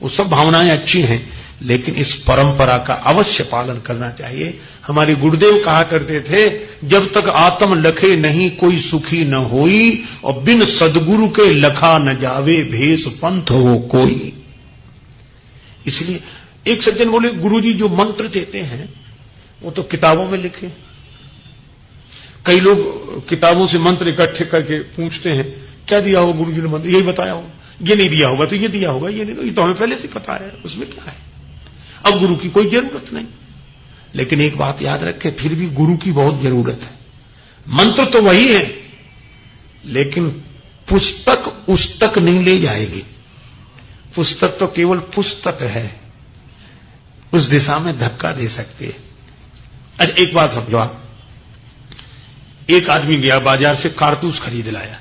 वो सब भावनाएं अच्छी हैं, लेकिन इस परंपरा का अवश्य पालन करना चाहिए। हमारे गुरुदेव कहा करते थे, जब तक आत्म लखे नहीं कोई सुखी न होई, और बिन सदगुरु के लखा न जावे भेष पंथ हो कोई। इसलिए एक सज्जन बोले गुरुजी जो मंत्र देते हैं वो तो किताबों में लिखे। कई लोग किताबों से मंत्र इकट्ठे करके पूछते हैं क्या दिया होगा गुरुजी ने मंत्र, यही बताया होगा, ये नहीं दिया होगा तो ये दिया होगा, ये नहीं, ये तो हमें पहले से पता है, उसमें क्या है। अब गुरु की कोई जरूरत नहीं। लेकिन एक बात याद रखें, फिर भी गुरु की बहुत जरूरत है। मंत्र तो वही है, लेकिन पुस्तक उस तक नहीं ले जाएगी। पुस्तक तो केवल पुस्तक है, उस दिशा में धक्का दे सकती है। अच्छा एक बात समझो आप, एक आदमी गया बाजार से कारतूस खरीद लाया,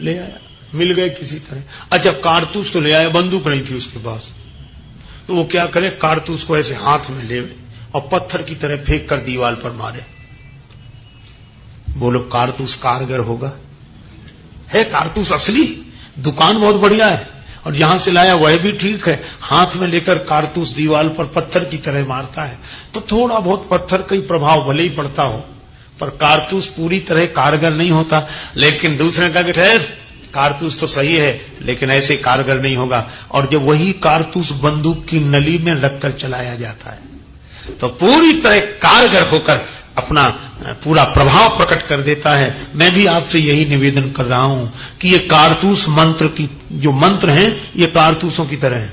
ले आया, मिल गए किसी तरह। अच्छा कारतूस तो ले आया, बंदूक नहीं थी उसके पास, तो वो क्या करे, कारतूस को ऐसे हाथ में ले और पत्थर की तरह फेंक कर दीवार पर मारे। बोलो कारतूस कारगर होगा? है कारतूस असली, दुकान बहुत बढ़िया है और जहां से लाया वह भी ठीक है, हाथ में लेकर कारतूस दीवार पर पत्थर की तरह मारता है, तो थोड़ा बहुत पत्थर का प्रभाव भले ही पड़ता हो, पर कारतूस पूरी तरह कारगर नहीं होता। लेकिन दूसरे का कि ठहर, कारतूस तो सही है लेकिन ऐसे कारगर नहीं होगा। और जब वही कारतूस बंदूक की नली में रखकर चलाया जाता है तो पूरी तरह कारगर होकर अपना पूरा प्रभाव प्रकट कर देता है। मैं भी आपसे यही निवेदन कर रहा हूं कि ये कारतूस मंत्र की जो मंत्र हैं ये कारतूसों की तरह हैं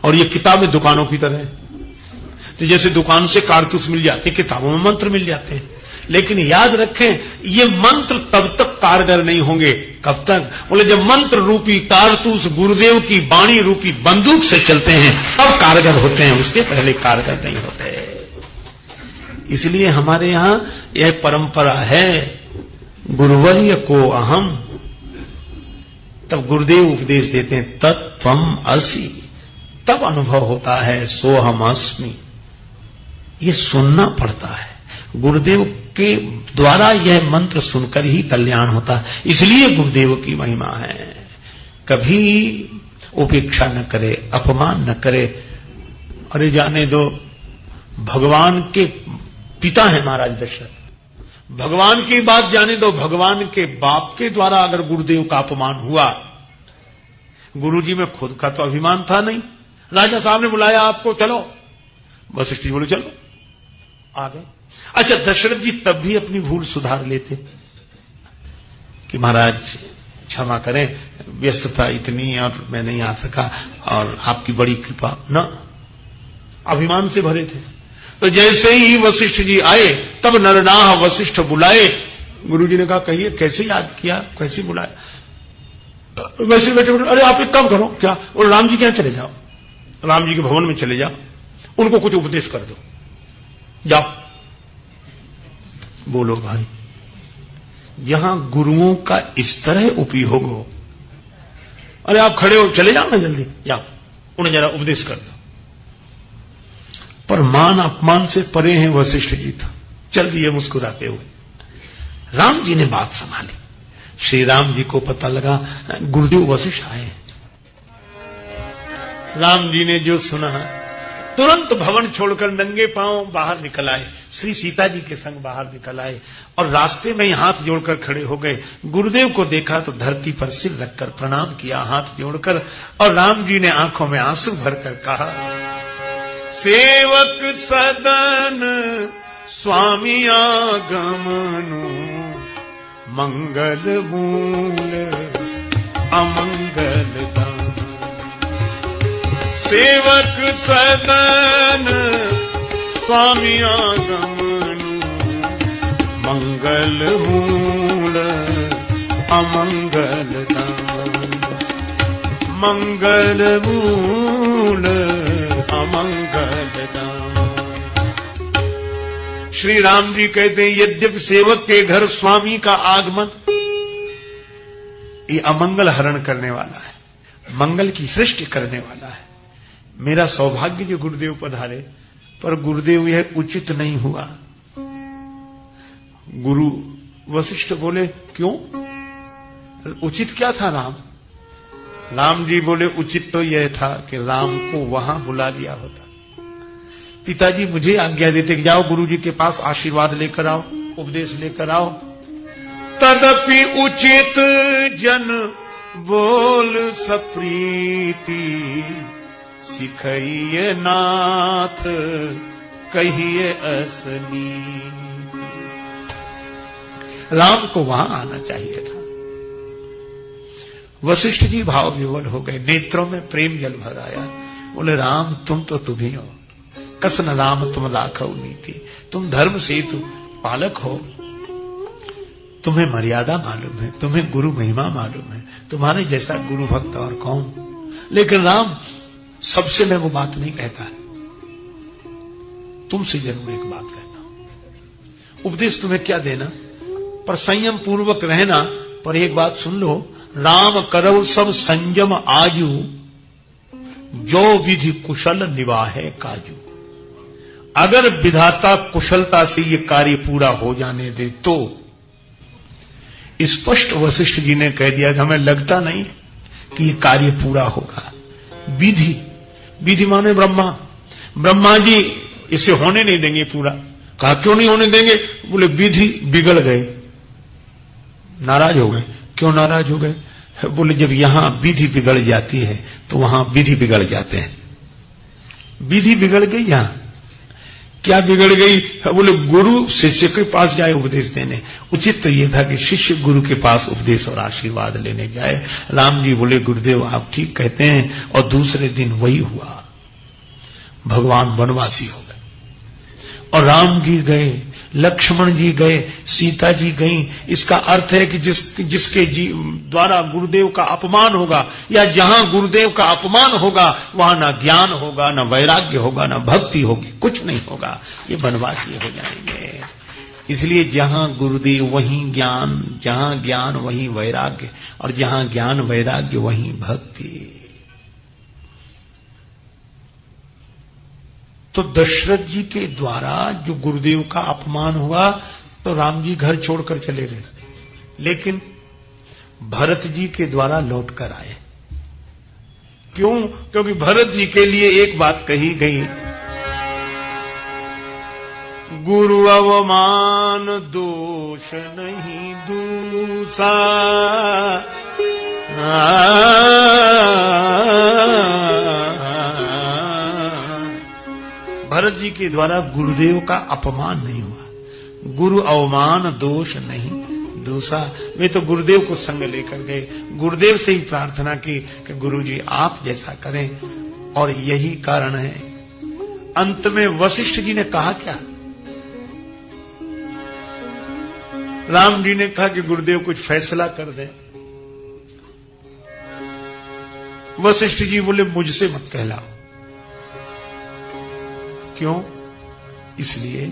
और ये किताबें दुकानों की तरह हैं। तो जैसे दुकान से कारतूस मिल जाते हैं, किताबों में मंत्र मिल जाते हैं। लेकिन याद रखें ये मंत्र तब तक कारगर नहीं होंगे, कब तक? बोले जब मंत्र रूपी कारतूस गुरुदेव की वाणी रूपी बंदूक से चलते हैं तब कारगर होते हैं, उसके पहले कारगर नहीं होते। इसलिए हमारे यहां यह परंपरा है, गुरुवर्य को अहम, तब गुरुदेव उपदेश देते हैं तत्त्वम असि, तब अनुभव होता है सोहम अस्मि। ये सुनना पड़ता है, गुरुदेव के द्वारा यह मंत्र सुनकर ही कल्याण होता है। इसलिए गुरुदेव की महिमा है, कभी उपेक्षा न करे, अपमान न करे। अरे जाने दो, भगवान के पिता है महाराज दशरथ, भगवान की बात जाने दो, भगवान के बाप के द्वारा अगर गुरुदेव का अपमान हुआ, गुरुजी में खुद का तो अभिमान था नहीं। राजा साहब ने बुलाया आपको, चलो, वशिष्ठ जी बोले चलो, आ गए। अच्छा दशरथ जी तब भी अपनी भूल सुधार लेते कि महाराज क्षमा करें, व्यस्तता इतनी और मैं नहीं आ सका और आपकी बड़ी कृपा, ना, अभिमान से भरे थे। तो जैसे ही वशिष्ठ जी आए तब नरनाह वशिष्ठ बुलाए। गुरुजी ने कहा कहिए कैसे याद किया, कैसे बुलाया? वैसे बैठे बैठे, अरे आप एक काम करो, क्या? और राम जी के यहां चले जाओ, राम जी के भवन में चले जाओ, उनको कुछ उपदेश कर दो, जाओ। बोलो भाई, यहां गुरुओं का इस तरह उपयोग हो, अरे आप खड़े हो, चले जाओ ना जल्दी, जाओ, उन्हें जरा उपदेश कर दो। पर मान अपमान से परे हैं वशिष्ठ जी, था चल दिए मुस्कुराते हुए। राम जी ने बात संभाली। श्री राम जी को पता लगा गुरुदेव वशिष्ठ आए। राम जी ने जो सुना तुरंत भवन छोड़कर नंगे पांव बाहर निकल आए, श्री सीता जी के संग बाहर निकल आए और रास्ते में ही हाथ जोड़कर खड़े हो गए। गुरुदेव को देखा तो धरती पर सिर रखकर प्रणाम किया हाथ जोड़कर, और राम जी ने आंखों में आंसू भरकर कहा, सेवक सदन स्वामी आगमनु, मंगल मूल अमंगल दान। सेवक सदन स्वामी आगमनु, मंगल मूल अमंगल दाम, मंगल मूल अमंगल दाम। श्री राम जी कहते हैं यद्यपि सेवक के घर स्वामी का आगमन ये अमंगल हरण करने वाला है, मंगल की सृष्टि करने वाला है। मेरा सौभाग्य जो गुरुदेव पधारे, पर गुरुदेव यह उचित नहीं हुआ। गुरु वशिष्ठ बोले क्यों, उचित क्या था राम? राम जी बोले उचित तो यह था कि राम को वहां बुला लिया होता। पिताजी मुझे आज्ञा देते कि जाओ गुरु जी के पास आशीर्वाद लेकर आओ, उपदेश लेकर आओ। तदपि उचित जन बोल सप्रीति, सिखइए नाथ कहिए असनी। राम को वहां आना चाहिए था। वशिष्ठ जी भाव विवल हो गए, नेत्रों में प्रेम जल भर आया। बोले राम तुम तो तुम ही हो, कसन राम तुम लाखव नीति, तुम धर्म सेतु पालक हो, तुम्हें मर्यादा मालूम है, तुम्हें गुरु महिमा मालूम है, तुम्हारे जैसा गुरु भक्त और कौन। लेकिन राम सबसे मैं वो बात नहीं कहता, तुमसे जरूर एक बात कहता हूं। उपदेश तुम्हें क्या देना, पर संयम पूर्वक रहना। पर एक बात सुन लो, राम करव सब संयम आजू, जो विधि कुशल निवाहे काजू। अगर विधाता कुशलता से ये कार्य पूरा हो जाने दे तो स्पष्ट वशिष्ठ जी ने कह दिया कि हमें लगता नहीं कि ये कार्य पूरा होगा। विधि, विधि माने ब्रह्मा, ब्रह्मा जी इसे होने नहीं देंगे पूरा। कहा क्यों नहीं होने देंगे? बोले विधि बिगड़ गए, नाराज हो गए। क्यों नाराज हो गए? बोले जब यहां विधि बिगड़ जाती है तो वहां विधि बिगड़ जाते हैं। विधि बिगड़ गई, यहां क्या बिगड़ गई? बोले गुरु शिष्य के पास जाए उपदेश देने। उचित तो यह था कि शिष्य गुरु के पास उपदेश और आशीर्वाद लेने जाए। राम जी बोले गुरुदेव आप ठीक कहते हैं, और दूसरे दिन वही हुआ। भगवान वनवासी हो गए और राम जी गए, लक्ष्मण जी गए, सीता जी गईं। इसका अर्थ है कि जिसके द्वारा गुरुदेव का अपमान होगा, या जहां गुरुदेव का अपमान होगा वहां ना ज्ञान होगा, ना वैराग्य होगा, ना भक्ति होगी, कुछ नहीं होगा, ये वनवासी हो जाएंगे। इसलिए जहां गुरुदेव वहीं ज्ञान, जहां ज्ञान वहीं वैराग्य, और जहां ज्ञान वैराग्य वहीं भक्ति। तो दशरथ जी के द्वारा जो गुरुदेव का अपमान हुआ तो राम जी घर छोड़कर चले गए, लेकिन भरत जी के द्वारा लौट कर आए। क्यों? क्योंकि भरत जी के लिए एक बात कही गई, गुरु अवमान दोष नहीं दूसा। भरत जी के द्वारा गुरुदेव का अपमान नहीं हुआ। गुरु अवमान दोष नहीं दूसरा। वे तो गुरुदेव को संग लेकर गए, गुरुदेव से ही प्रार्थना की कि गुरु जी आप जैसा करें, और यही कारण है। अंत में वशिष्ठ जी ने कहा क्या? राम जी ने कहा कि गुरुदेव कुछ फैसला कर दे। वशिष्ठ जी बोले मुझसे मत कहलाओ। क्यों? इसलिए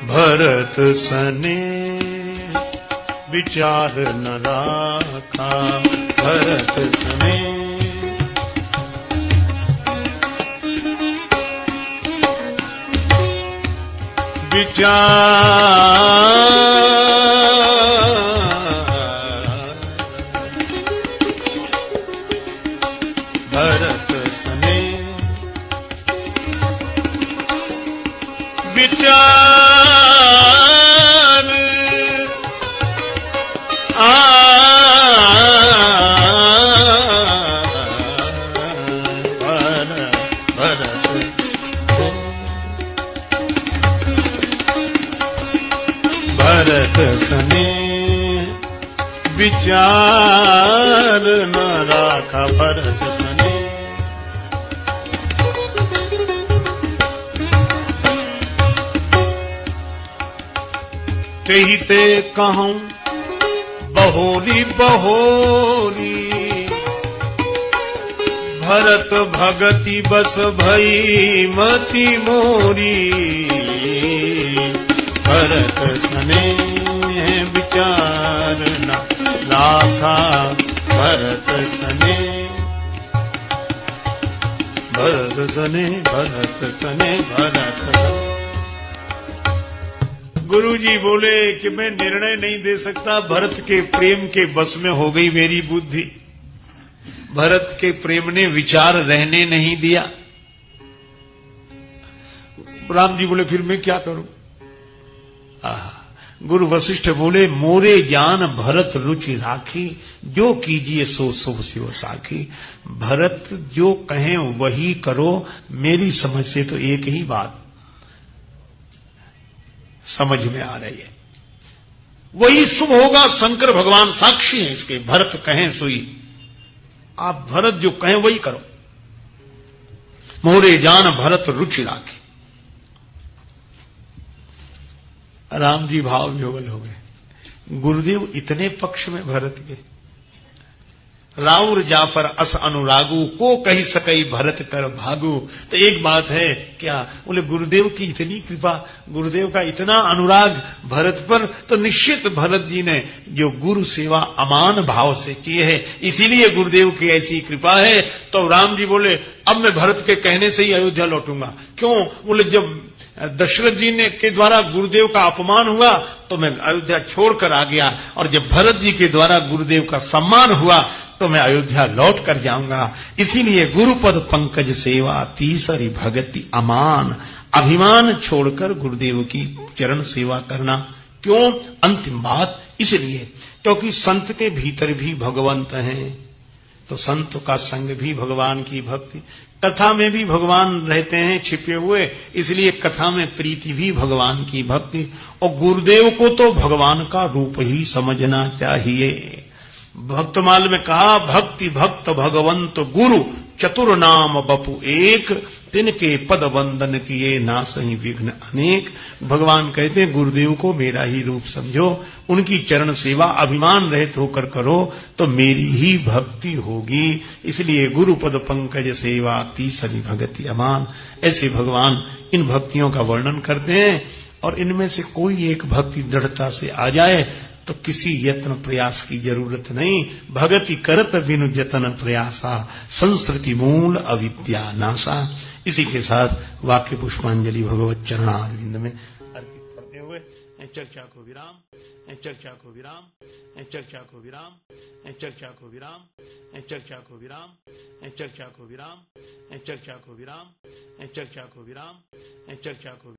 भरत सने विचार न राखा, भरत सने विचार, भरत सने विचार भरत सने विचार न राखा, भरत सने तेहि ते कहूं बहोरी बहोरी, भरत भगति बस भई मति मोरी, भरत सने विचार न लाखा, भरत सने भरत सने भरत सने भरत सने। गुरुजी बोले कि मैं निर्णय नहीं दे सकता, भरत के प्रेम के बस में हो गई मेरी बुद्धि। भरत के प्रेम ने विचार रहने नहीं दिया। राम जी बोले फिर मैं क्या करूं? गुरु वशिष्ठ बोले मोरे जान भरत रुचि राखी, जो कीजिए सो शुभ शिव साखी। भरत जो कहें वही करो, मेरी समझ से तो एक ही बात समझ में आ रही है, वही शुभ होगा। शंकर भगवान साक्षी हैं इसके, भरत कहें सोई। आप भरत जो कहें वही करो। मोरे जान भरत रुचि राखी। राम जी भाव विह्वल हो गए। गुरुदेव इतने पक्ष में भरत के, राउर जापर अस अनुरागु, को कही सकई भरत कर भागु। तो एक बात है क्या, बोले गुरुदेव की इतनी कृपा, गुरुदेव का इतना अनुराग भरत पर, तो निश्चित भरत जी ने जो गुरु सेवा अमान भाव से की है, इसीलिए गुरुदेव की ऐसी कृपा है। तो राम जी बोले अब मैं भरत के कहने से ही अयोध्या लौटूंगा। क्यों? बोले जब दशरथ जी ने के द्वारा गुरुदेव का अपमान हुआ तो मैं अयोध्या छोड़कर आ गया, और जब भरत जी के द्वारा गुरुदेव का सम्मान हुआ तो मैं अयोध्या लौट कर जाऊंगा। इसीलिए गुरुपद पंकज सेवा तीसरी भगति अमान, अभिमान छोड़कर गुरुदेव की चरण सेवा करना। क्यों? अंतिम बात इसलिए क्योंकि संत के भीतर भी भगवंत हैं, तो संत का संग भी भगवान की भक्ति, कथा में भी भगवान रहते हैं छिपे हुए, इसलिए कथा में प्रीति भी भगवान की भक्ति। और गुरुदेव को तो भगवान का रूप ही समझना चाहिए। भक्तमाल में कहा भक्ति भक्त भगवंत गुरु, चतुर नाम बपु एक, तिनके पद वंदन किए ना सही विघ्न अनेक। भगवान कहते हैं गुरुदेव को मेरा ही रूप समझो, उनकी चरण सेवा अभिमान रहित होकर करो तो मेरी ही भक्ति होगी। इसलिए गुरुपद पंकज सेवा तीसरी भगति अमान। ऐसे भगवान इन भक्तियों का वर्णन करते हैं, और इनमें से कोई एक भक्ति दृढ़ता से आ जाए तो किसी यत्न प्रयास की जरूरत नहीं। भगति करत बिनु जतन प्रयासा, संस्कृति मूल अविद्या नाशा। इसी के साथ वाक्य पुष्पांजलि भगवत चरणारविंद में अर्पित करते हुए चर्चा को विराम, चर्चा को विराम, चर्चा को विराम, चर्चा को विराम, चर्चा को विराम, चर्चा को विराम, चर्चा को विराम, चर्चा को विराम, चर्चा को